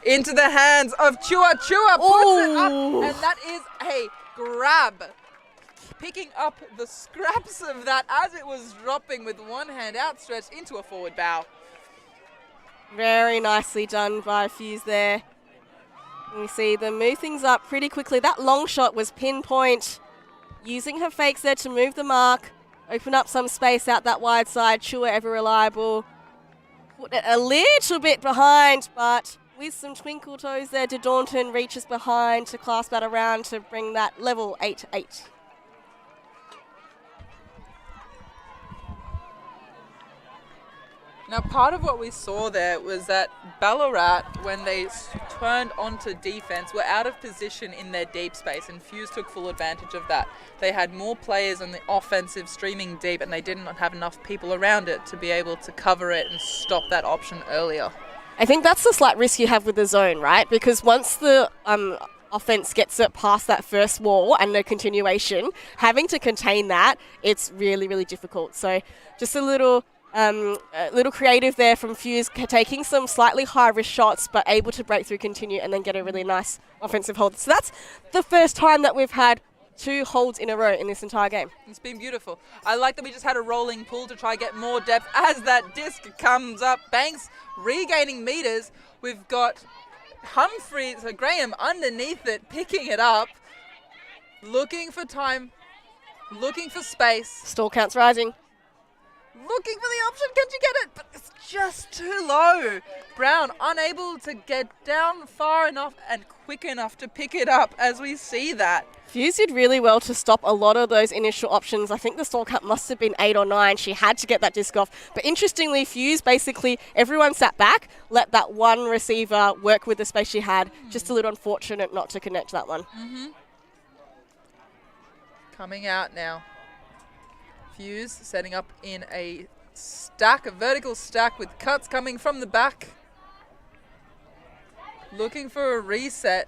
Speaker 2: Into the hands of Chua. Chua puts it up, and that is a grab. Picking up the scraps of that as it was dropping with one hand outstretched into a forward bow.
Speaker 1: Very nicely done by Fuse there. You see them move things up pretty quickly. That long shot was pinpoint. Using her fakes there to move the mark, open up some space out that wide side. Chua ever reliable. Put it a little bit behind, but with some twinkle toes there, De Daunton reaches behind to clasp that around to bring that level 8-8.
Speaker 2: Now, part of what we saw there was that Ballarat, when they turned onto defense, were out of position in their deep space, and Fuse took full advantage of that. They had more players on the offensive streaming deep, and they didn't have enough people around it to be able to cover it and stop that option earlier.
Speaker 1: I think that's the slight risk you have with the zone, right? Because once the offense gets it past that first wall and the continuation, having to contain that, it's really, really difficult. So just a little creative there from Fuse, taking some slightly high-risk shots, but able to break through, continue, and then get a really nice offensive hold. So that's the first time that we've had 2 holds in a row in this entire game.
Speaker 2: It's been beautiful. I like that we just had a rolling pull to try get more depth as that disc comes up. Banks regaining meters. We've got Graham underneath it, picking it up, looking for time, looking for space.
Speaker 1: Stall counts rising.
Speaker 2: Looking for the option, can she get it? But it's just too low. Brown unable to get down far enough and quick enough to pick it up as we see that.
Speaker 1: Fuse did really well to stop a lot of those initial options. I think the stall count must have been 8 or 9. She had to get that disc off. But interestingly, Fuse basically, everyone sat back, let that one receiver work with the space she had. Just a little unfortunate not to connect that one.
Speaker 2: Coming out now. Fuse setting up in a stack, a vertical stack with cuts coming from the back. Looking for a reset.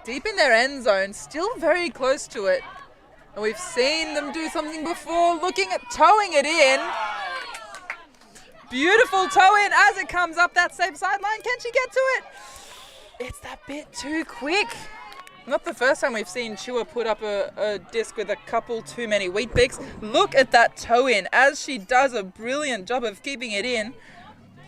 Speaker 2: Deep in their end zone, still very close to it. And we've seen them do something before, looking at towing it in. Beautiful toe in as it comes up that same sideline. Can she get to it? It's that bit too quick. Not the first time we've seen Chua put up a disc with a couple too many wheat bix. Look at that toe in as she does a brilliant job of keeping it in.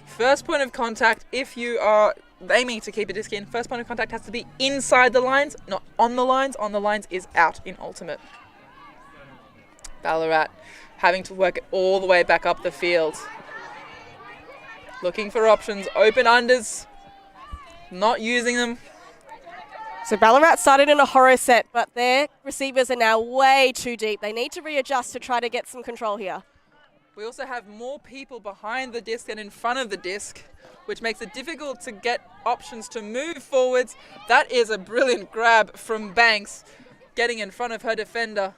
Speaker 2: First point of contact, if you are aiming to keep a disc in, first point of contact has to be inside the lines, not on the lines. On the lines is out in ultimate. Ballarat having to work it all the way back up the field. Looking for options, open unders, not using them.
Speaker 1: So Ballarat started in a horror set, but their receivers are now way too deep. They need to readjust to try to get some control here.
Speaker 2: We also have more people behind the disc than in front of the disc, which makes it difficult to get options to move forwards. That is a brilliant grab from Banks, getting in front of her defender.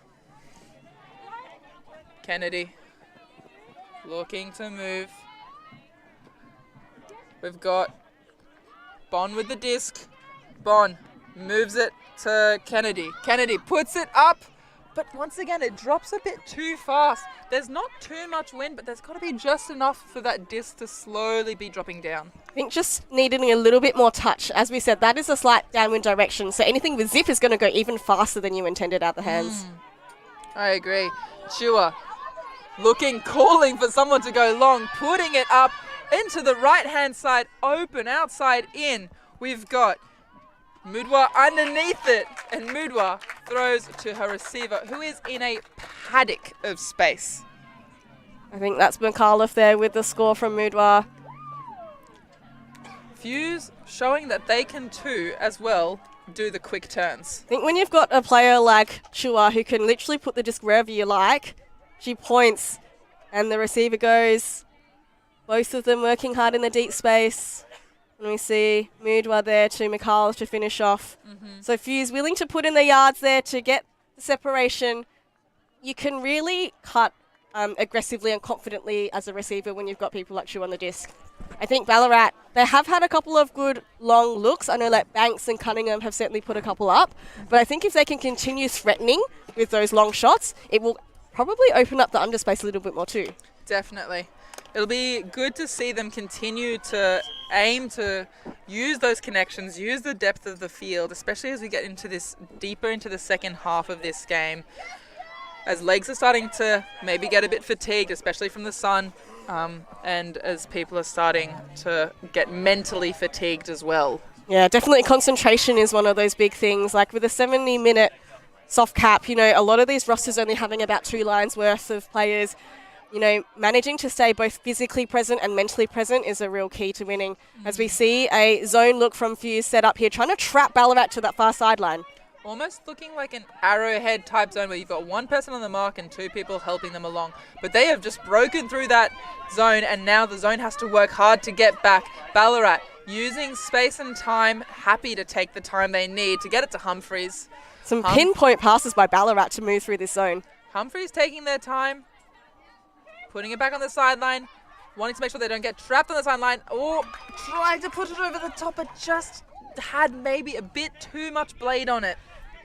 Speaker 2: Kennedy looking to move. We've got Bon with the disc. Bon moves it to Kennedy. Kennedy puts it up, but once again it drops a bit too fast. There's not too much wind, but there's got to be just enough for that disc to slowly be dropping down.
Speaker 1: I think just needing a little bit more touch. As we said, that is a slight downwind direction, so anything with zip is going to go even faster than you intended out the hands.
Speaker 2: I agree. Chua calling for someone to go long, putting it up into the right-hand side, open, outside, in. We've got Mudwa underneath it, and Mudwa throws to her receiver, who is in a paddock of space.
Speaker 1: I think that's McAuliffe there with the score from Mudwa.
Speaker 2: Fuse showing that they can too, as well, do the quick turns.
Speaker 1: I think when you've got a player like Chua who can literally put the disc wherever you like, she points and the receiver goes. Both of them working hard in the deep space. And we see Mudwa there to McAuliffe to finish off. So Fuse willing to put in the yards there to get the separation. You can really cut aggressively and confidently as a receiver when you've got people like Chua on the disc. I think Ballarat, they have had a couple of good long looks. I know like Banks and Cunningham have certainly put a couple up. But I think if they can continue threatening with those long shots, it will probably open up the underspace a little bit more too.
Speaker 2: Definitely. It'll be good to see them continue to aim to use those connections, use the depth of the field, especially as we get into this deeper into the second half of this game. As legs are starting to maybe get a bit fatigued, especially from the sun, and as people are starting to get mentally fatigued as well.
Speaker 1: Yeah, definitely concentration is one of those big things. Like with a 70-minute soft cap, you know, a lot of these rosters only having about 2 lines worth of players. You know, managing to stay both physically present and mentally present is a real key to winning. As we see a zone look from Fuse set up here, trying to trap Ballarat to that far sideline.
Speaker 2: Almost looking like an arrowhead type zone where you've got 1 person on the mark and 2 people helping them along. But they have just broken through that zone, and now the zone has to work hard to get back. Ballarat using space and time, happy to take the time they need to get it to Humphreys.
Speaker 1: Some pinpoint passes by Ballarat to move through this zone.
Speaker 2: Humphreys taking their time, putting it back on the sideline, wanting to make sure they don't get trapped on the sideline, or trying to put it over the top, but just had maybe a bit too much blade on it.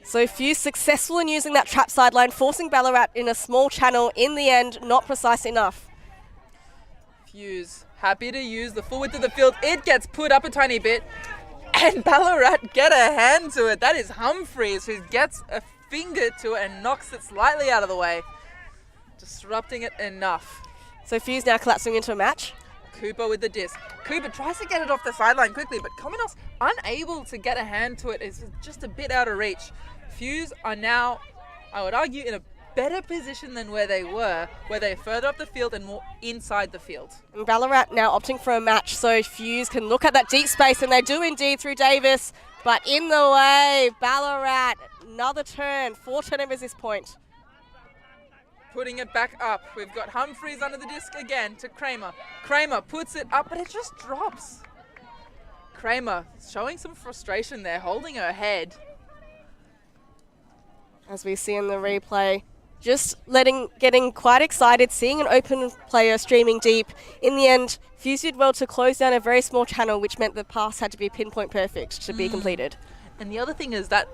Speaker 1: So Fuse successful in using that trap sideline, forcing Ballarat in a small channel. In the end, not precise enough.
Speaker 2: Fuse happy to use the full width of the field. It gets put up a tiny bit, and Ballarat get a hand to it. That is Humphreys, who gets a finger to it and knocks it slightly out of the way, disrupting it enough.
Speaker 1: So Fuse now collapsing into a match.
Speaker 2: Cooper with the disc. Cooper tries to get it off the sideline quickly, but Cominos unable to get a hand to it. Is just a bit out of reach. Fuse are now, I would argue, in a better position than where they were, where they're further up the field and more inside the field.
Speaker 1: And Ballarat now opting for a match, so Fuse can look at that deep space, and they do indeed through Davis, but in the way, Ballarat, another turn, 4 turnovers this point.
Speaker 2: Putting it back up. We've got Humphreys under the disc again to Kramer. Kramer puts it up, but it just drops. Kramer showing some frustration there, holding her head.
Speaker 1: As we see in the replay, just getting quite excited, seeing an open player streaming deep. In the end, Fuse did well to close down a very small channel, which meant the pass had to be pinpoint perfect to be completed.
Speaker 2: And the other thing is that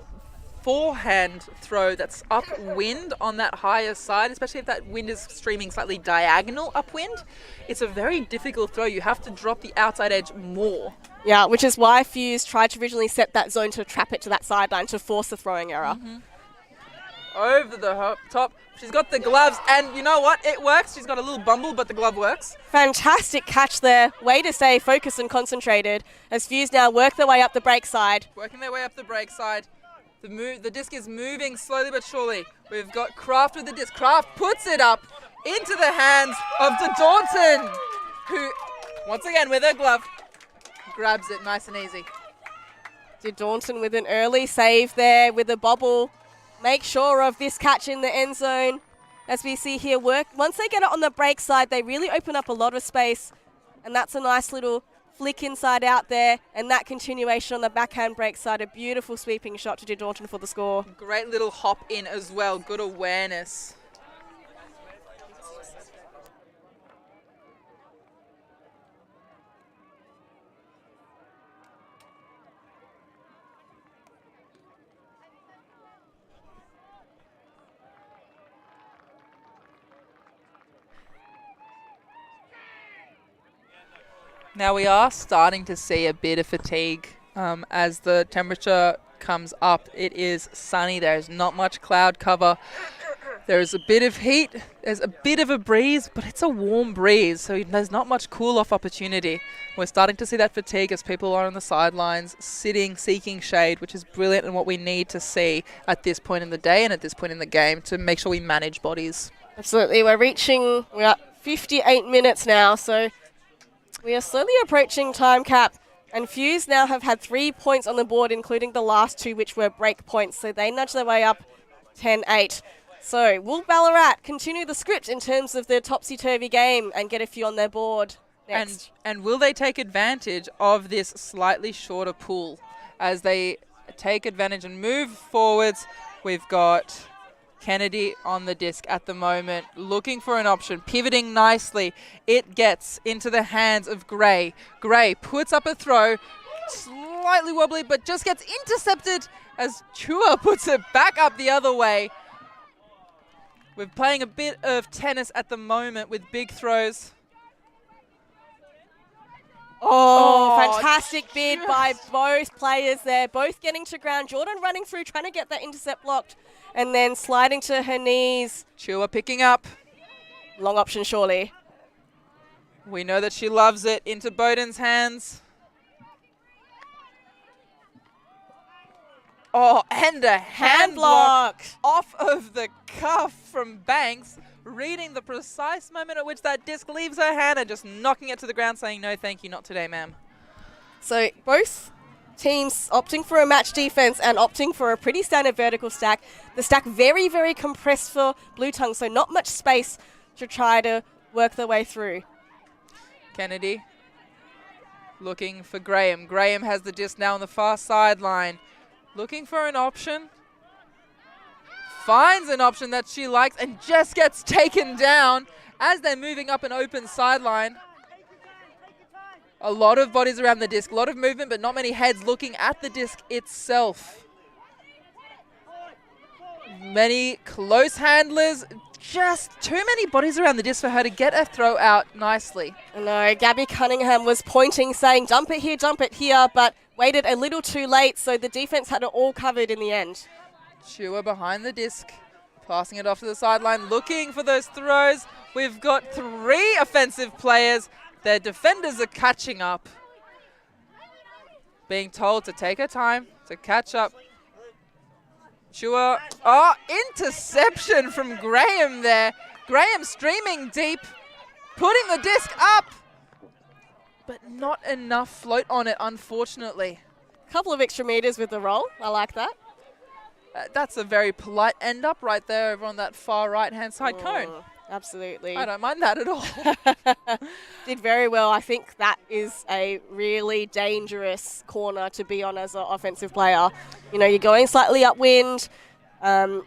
Speaker 2: forehand throw that's upwind on that higher side, especially if that wind is streaming slightly diagonal upwind, it's a very difficult throw. You have to drop the outside edge more.
Speaker 1: Yeah, which is why Fuse tried to originally set that zone to trap it to that sideline to force the throwing error.
Speaker 2: Over the top. She's got the gloves, and you know what? It works. She's got a little bumble, but the glove works.
Speaker 1: Fantastic catch there. Way to stay focused and concentrated as Fuse now work their way up the break side.
Speaker 2: Working their way up the break side. The disc is moving slowly but surely. We've got Kraft with the disc. Kraft puts it up into the hands of De Daunton, who, once again with her glove, grabs it nice and easy.
Speaker 1: De Daunton with an early save there with a bobble. Make sure of this catch in the end zone. as we see here work. Once they get it on the break side, they really open up a lot of space, and that's a nice little flick inside out there, and that continuation on the backhand break side, a beautiful sweeping shot to do Daunton for the score.
Speaker 2: Great little hop in as well. Good awareness. Now we are starting to see a bit of fatigue as the temperature comes up. It is sunny. There's not much cloud cover. There's a bit of heat. There's a bit of a breeze, but it's a warm breeze, so there's not much cool-off opportunity. We're starting to see that fatigue as people are on the sidelines, sitting, seeking shade, which is brilliant and what we need to see at this point in the day and at this point in the game to make sure we manage bodies.
Speaker 1: Absolutely. We're at 58 minutes now, so we are slowly approaching time cap, and Fuse now have had 3 points on the board, including the last 2, which were break points, so they nudge their way up 10-8. So will Ballarat continue the script in terms of their topsy-turvy game and get a few on their board next?
Speaker 2: And will they take advantage of this slightly shorter pool as they take advantage and move forwards? We've got Kennedy on the disc at the moment, looking for an option, pivoting nicely. It gets into the hands of Gray. Gray puts up a throw, slightly wobbly, but just gets intercepted as Chua puts it back up the other way. We're playing a bit of tennis at the moment with big throws.
Speaker 1: Oh, fantastic bid by both players there, both getting to ground. Jordan running through, trying to get that intercept blocked, and then sliding to her knees.
Speaker 2: Chua picking up.
Speaker 1: Long option, surely.
Speaker 2: We know that she loves it. Into Bowden's hands. Oh, and a hand block off of the cuff from Banks, reading the precise moment at which that disc leaves her hand and just knocking it to the ground, saying, no, thank you, not today, ma'am.
Speaker 1: So both teams opting for a match defense and opting for a pretty standard vertical stack. The stack very, very compressed for Blue Tongue, so not much space to try to work their way through.
Speaker 2: Kennedy looking for Graham. Graham has the disc now on the far sideline. Looking for an option. Finds an option that she likes and just gets taken down as they're moving up an open sideline. A lot of bodies around the disc, a lot of movement, but not many heads looking at the disc itself. Many close handlers, just too many bodies around the disc for her to get a throw out nicely.
Speaker 1: No, Gabby Cunningham was pointing, saying dump it here, but waited a little too late, so the defense had it all covered in the end.
Speaker 2: Chua behind the disc, passing it off to the sideline, looking for those throws. We've got 3 offensive players. Their defenders are catching up. Being told to take her time to catch up. Chua, interception from Graham there. Graham streaming deep, putting the disc up, but not enough float on it, unfortunately.
Speaker 1: Couple of extra meters with the roll. I like that.
Speaker 2: That's a very polite end up right there over on that far right-hand side cone.
Speaker 1: Absolutely.
Speaker 2: I don't mind that at all.
Speaker 1: Did very well. I think that is a really dangerous corner to be on as an offensive player. You know, you're going slightly upwind. I'm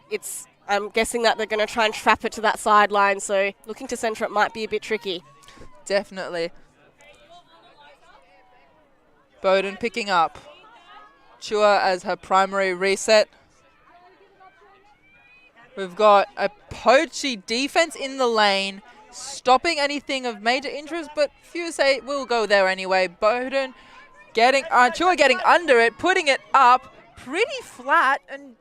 Speaker 1: guessing that they're going to try and trap it to that sideline, so looking to centre it might be a bit tricky.
Speaker 2: Definitely. Bowden picking up. Chua as her primary reset. We've got a poachy defense in the lane, stopping anything of major interest, but few say we'll go there anyway. Bowden Chua getting under it, putting it up, pretty flat and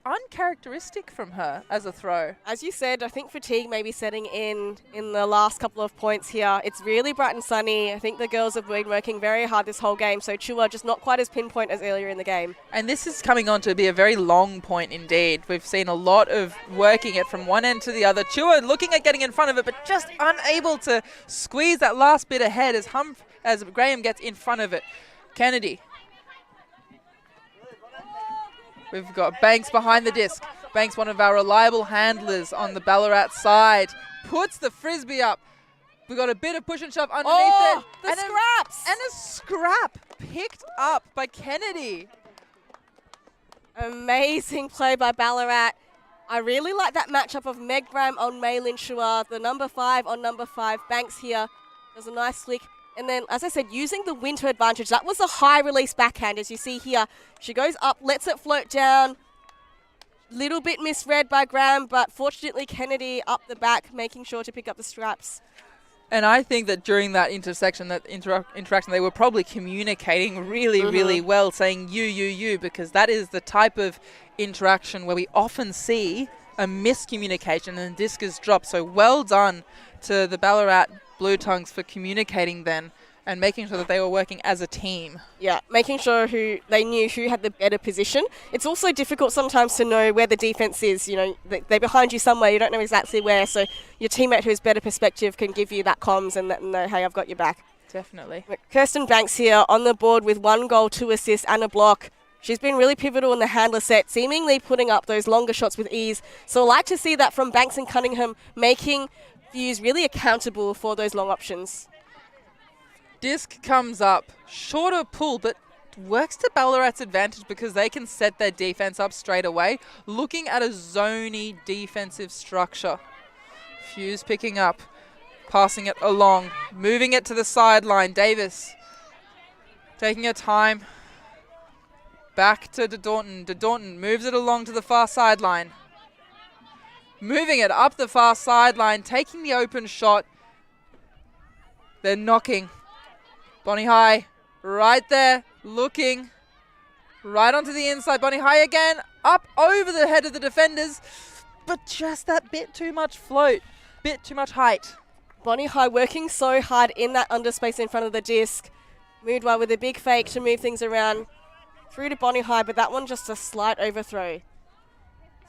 Speaker 2: uncharacteristic from her as a throw.
Speaker 1: As you said, I think fatigue may be setting in the last couple of points here. It's really bright and sunny. I think the girls have been working very hard this whole game, so Chua just not quite as pinpoint as earlier in the game.
Speaker 2: And this is coming on to be a very long point indeed. We've seen a lot of working it from one end to the other. Chua looking at getting in front of it, but just unable to squeeze that last bit ahead as Graham gets in front of it. Kennedy. We've got Banks behind the disc. Banks, one of our reliable handlers on the Ballarat side, puts the Frisbee up. We got a bit of push and shove underneath it.
Speaker 1: The scraps!
Speaker 2: And a scrap picked up by Kennedy.
Speaker 1: Amazing play by Ballarat. I really like that matchup of Megram on Maylin Shua, the number 5 on number 5. Banks here does a nice flick. And then, as I said, using the wind to advantage. That was a high release backhand, as you see here. She goes up, lets it float down. Little bit misread by Graham, but fortunately Kennedy up the back, making sure to pick up the straps.
Speaker 2: And I think that during that interaction, they were probably communicating really, really well, saying you, because that is the type of interaction where we often see a miscommunication and disc is dropped. So well done to the Ballarat Blue Tongues for communicating then and making sure that they were working as a team. Yeah,
Speaker 1: making sure they knew who had the better position. It's also difficult sometimes to know where the defense is. You know, they're behind you somewhere. You don't know exactly where. So your teammate who has better perspective can give you that comms and let them know, hey, I've got your back.
Speaker 2: Definitely.
Speaker 1: Kirsten Banks here on the board with 1 goal, 2 assists and a block. She's been really pivotal in the handler set, seemingly putting up those longer shots with ease. So I like to see that from Banks and Cunningham, making Fuse really accountable for those long options.
Speaker 2: Disc comes up, shorter pull, but works to Ballarat's advantage because they can set their defense up straight away, looking at a zony defensive structure. Fuse picking up, passing it along, moving it to the sideline. Davis taking her time. Back to De Daunton. De Daunton moves it along to the far sideline. Moving it up the far sideline, taking the open shot. They're knocking. Bonnie High right there, looking right onto the inside. Bonnie High again, up over the head of the defenders, but just that bit too much float, bit too much height.
Speaker 1: Bonnie High working so hard in that underspace in front of the disc. Moved well with a big fake to move things around. Through to Bonnie High, but that one just a slight overthrow.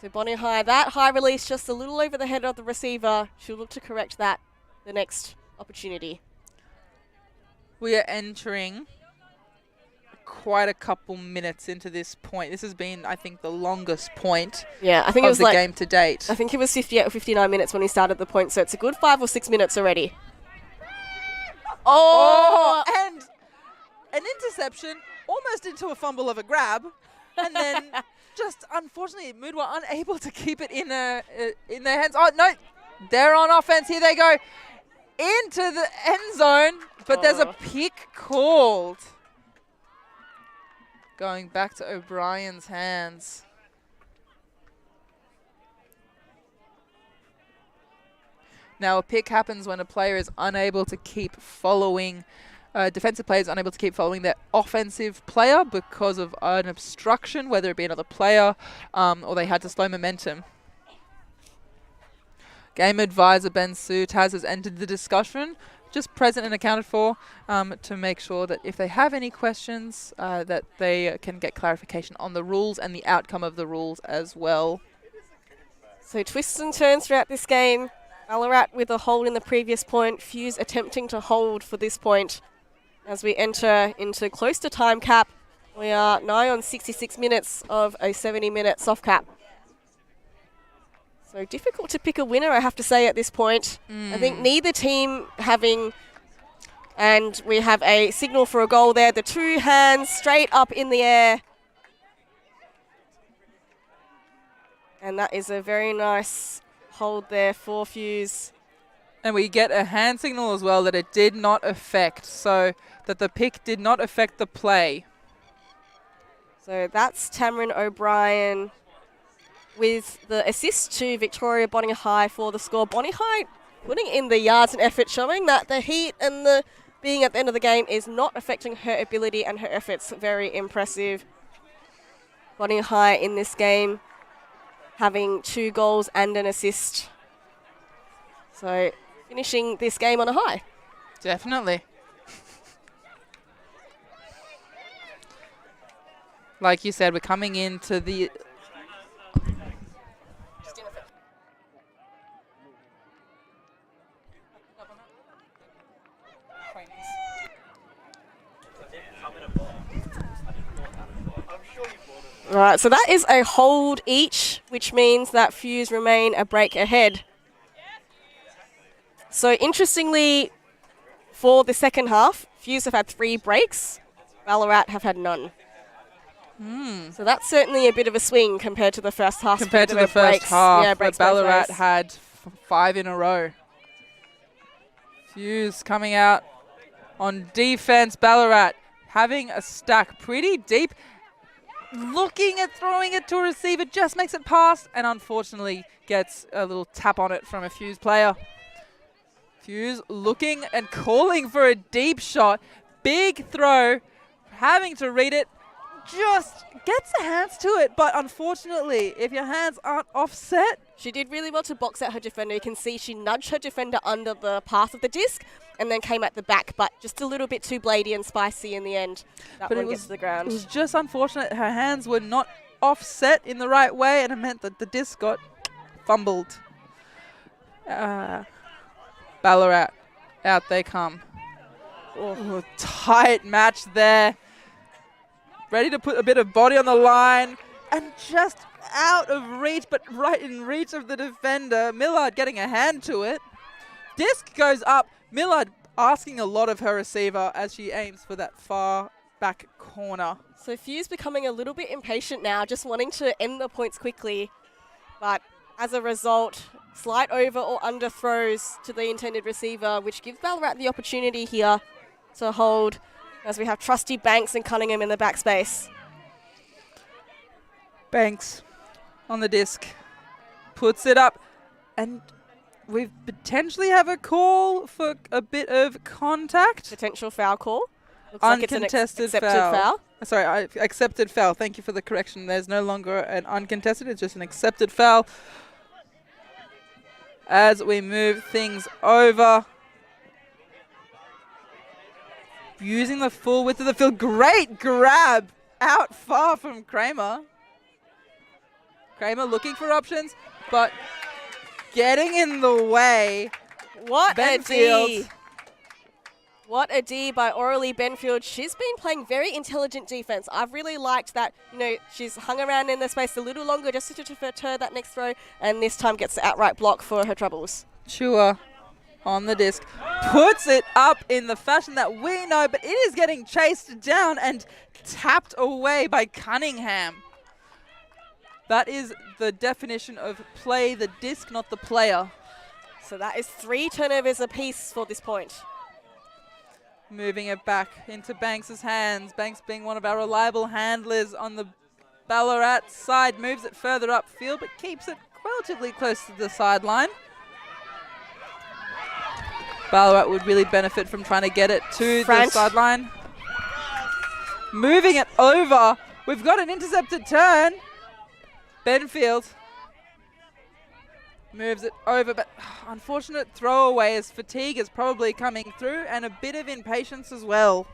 Speaker 1: So Bonnie High, that high release just a little over the head of the receiver. She'll look to correct that the next opportunity.
Speaker 2: We are entering quite a couple minutes into this point. This has been, I think, the longest point
Speaker 1: I think it was
Speaker 2: the game to date.
Speaker 1: I think it was 58 or 59 minutes when he started the point, so it's a good 5 or 6 minutes already.
Speaker 2: And an interception, almost into a fumble of a grab, and then just unfortunately Moodwa unable to keep it in their hands. Oh no, they're on offense. Here they go into the end zone, but there's a pick called. Going back to O'Brien's hands. Now a pick happens when a player is unable to keep following. Defensive player is unable to keep following their offensive player because of an obstruction, whether it be another player or they had to slow momentum. Game advisor Ben Sutaz has entered the discussion, just present and accounted for, to make sure that if they have any questions, that they can get clarification on the rules and the outcome of the rules as well.
Speaker 1: So twists and turns throughout this game. Ballarat with a hold in the previous point. Fuse attempting to hold for this point. As we enter into close to time cap, we are nigh on 66 minutes of a 70-minute soft cap. So difficult to pick a winner, I have to say, at this point. I think neither team having, and we have a signal for a goal there. The 2 hands straight up in the air. And that is a very nice hold there for Fuse.
Speaker 2: And we get a hand signal as well that it did not affect, so that the pick did not affect the play.
Speaker 1: So that's Tamarin O'Brien with the assist to Victoria Bonnie High for the score. Bonnie High putting in the yards and effort, showing that the heat and the being at the end of the game is not affecting her ability and her efforts. Very impressive. Bonnie High in this game having 2 goals and an assist. So finishing this game on a high.
Speaker 2: Definitely. Like you said, we're coming into the...
Speaker 1: All right, so that is a hold each, which means that Fuse remain a break ahead. So interestingly, for the second half, Fuse have had 3 breaks. Ballarat have had none. So that's certainly a bit of a swing compared to the first half.
Speaker 2: Compared to the first half, where Ballarat had 5 in a row. Fuse coming out on defense. Ballarat having a stack pretty deep. Looking at throwing it to a receiver, just makes it past, and unfortunately gets a little tap on it from a Fuse player. Fuse looking and calling for a deep shot. Big throw, having to read it. Just gets the hands to it, but unfortunately, if your hands aren't offset.
Speaker 1: She did really well to box out her defender. You can see she nudged her defender under the path of the disc and then came at the back, but just a little bit too bladey and spicy in the end. That one gets to the ground.
Speaker 2: It was just unfortunate her hands were not offset in the right way, and it meant that the disc got fumbled. Ballarat, out they come. Oh, tight match there. Ready to put a bit of body on the line, and just out of reach, but right in reach of the defender. Millard getting a hand to it. Disc goes up. Millard asking a lot of her receiver as she aims for that far back corner.
Speaker 1: So Fuse becoming a little bit impatient now, just wanting to end the points quickly. But as a result, slight over or under throws to the intended receiver, which gives Ballarat the opportunity here to hold, as we have trusty Banks and Cunningham in the backspace.
Speaker 2: Banks on the disc, puts it up, and we potentially have a call for a bit of contact.
Speaker 1: Potential foul call. Looks
Speaker 2: Uncontested
Speaker 1: like it's an accepted foul.
Speaker 2: Sorry, accepted foul. Thank you for the correction. There's no longer an uncontested, it's just an accepted foul. As we move things over. Using the full width of the field. Great grab out far from Kramer. Kramer looking for options, but getting in the way.
Speaker 1: What
Speaker 2: Benfield.
Speaker 1: a D. What a D by Aurelie Benfield. She's been playing very intelligent defense. I've really liked that. You know, she's hung around in the space a little longer just to deter that next throw, and this time gets the outright block for her troubles.
Speaker 2: Chua on the disc, puts it up in the fashion that we know, but it is getting chased down and tapped away by Cunningham. That is the definition of play the disc, not the player.
Speaker 1: So that is 3 turnovers apiece for this point.
Speaker 2: Moving it back into Banks' hands. Banks being one of our reliable handlers on the Ballarat side. Moves it further upfield, but keeps it relatively close to the sideline. Ballarat would really benefit from trying to get it to the sideline. Moving it over. We've got an intercepted turn. Benfield moves it over, but unfortunate throwaway as fatigue is probably coming through and a bit of impatience as well.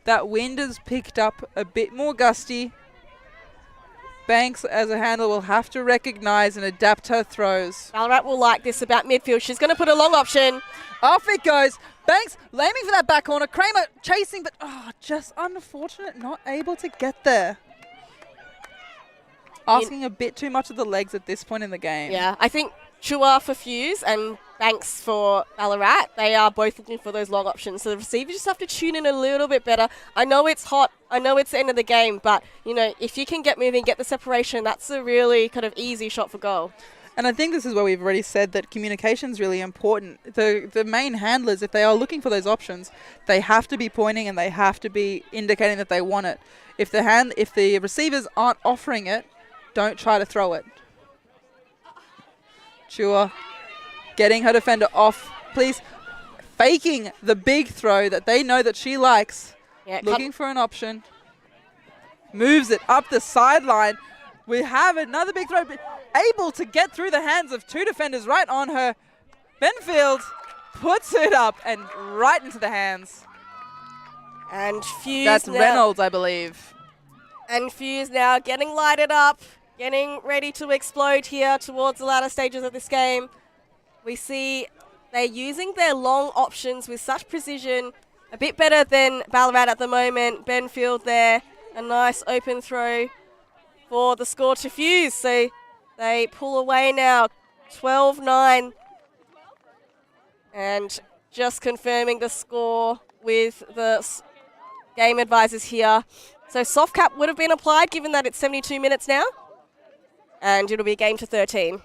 Speaker 2: That wind has picked up a bit more gusty. Banks, as a handler, will have to recognize and adapt her throws.
Speaker 1: Ballarat will like this about midfield. She's going to put a long option.
Speaker 2: Off it goes. Banks aiming for that back corner. Kramer chasing, but just unfortunate, not able to get there. Asking a bit too much of the legs at this point in the game.
Speaker 1: Yeah, I think Chua for Fuse and Banks for Ballarat, they are both looking for those long options. So the receivers just have to tune in a little bit better. I know it's hot. I know it's the end of the game. But, you know, if you can get moving, get the separation, that's a really kind of easy shot for goal.
Speaker 2: And I think this is where we've already said that communication is really important. The main handlers, if they are looking for those options, they have to be pointing and they have to be indicating that they want it. If the receivers aren't offering it, don't try to throw it. Chua getting her defender off, please. Faking the big throw that they know that she likes. Yeah, looking for an option. Moves it up the sideline. We have another big throw, but able to get through the hands of 2 defenders right on her. Benfield puts it up and right into the hands.
Speaker 1: And Fuse.
Speaker 2: That's Reynolds, I believe.
Speaker 1: And Fuse now getting lighted up. Getting ready to explode here towards the latter stages of this game. We see they're using their long options with such precision a bit better than Ballarat at the moment. Benfield there, a nice open throw for the score to Fuse. So they pull away now, 12-9. And just confirming the score with the game advisors here. So soft cap would have been applied given that it's 72 minutes now. And it'll be a game to 13.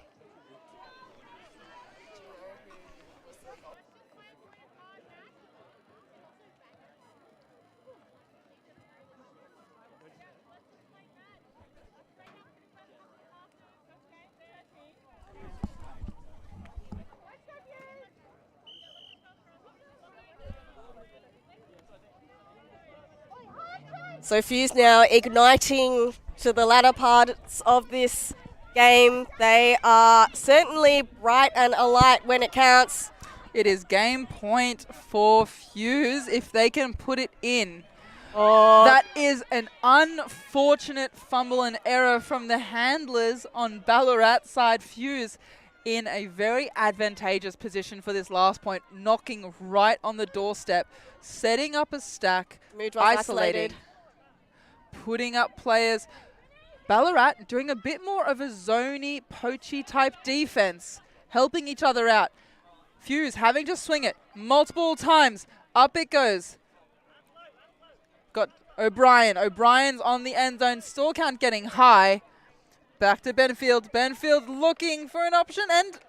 Speaker 1: So Fuse now igniting to the latter parts of this game. They are certainly bright and alight when it counts.
Speaker 2: It is game point for Fuse if they can put it in.
Speaker 1: Oh,
Speaker 2: That is an unfortunate fumble and error from the handlers on Ballarat side. Fuse in a very advantageous position for this last point, knocking right on the doorstep, setting up a stack,
Speaker 1: Mood was
Speaker 2: isolating, putting up players. Ballarat doing a bit more of a zoney, poachy type defense, helping each other out. Fuse having to swing it multiple times. Up it goes. Got O'Brien. O'Brien's on the end zone. Still count getting high. Back to Benfield. Benfield looking for an option and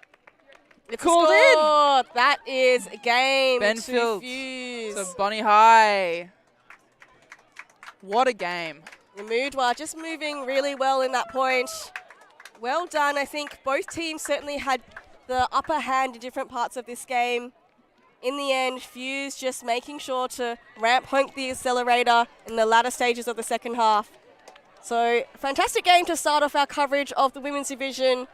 Speaker 1: It's
Speaker 2: called
Speaker 1: a
Speaker 2: in.
Speaker 1: score. That is a game
Speaker 2: Benfield
Speaker 1: to Fuse.
Speaker 2: to Bonnie High. What a game.
Speaker 1: The Moodwa just moving really well in that point. Well done. I think both teams certainly had the upper hand in different parts of this game. In the end, Fuse just making sure to ramp home the accelerator in the latter stages of the second half. So, fantastic game to start off our coverage of the women's division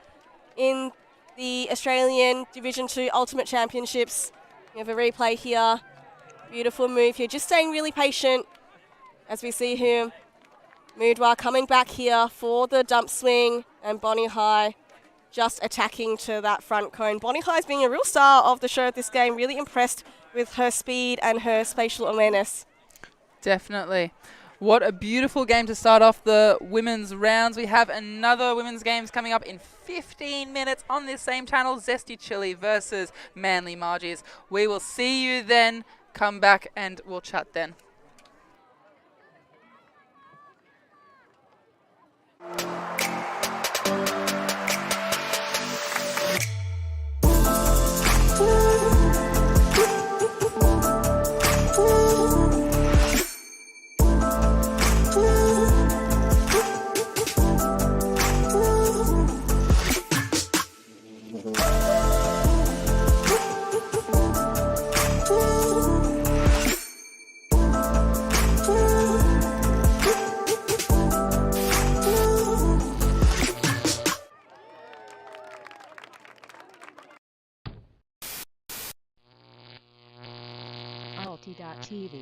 Speaker 1: in the Australian Division 2 Ultimate Championships. We have a replay here. Beautiful move here. Just staying really patient as we see him. Moodwa coming back here for the dump swing, and Bonnie High just attacking to that front cone. Bonnie High's being a real star of the show of this game. Really impressed with her speed and her spatial awareness.
Speaker 2: Definitely. What a beautiful game to start off the women's rounds. We have another women's games coming up in 15 minutes on this same channel. Zesty Chili versus Manly Margies. We will see you then. Come back and we'll chat then.
Speaker 4: ULTI.TV.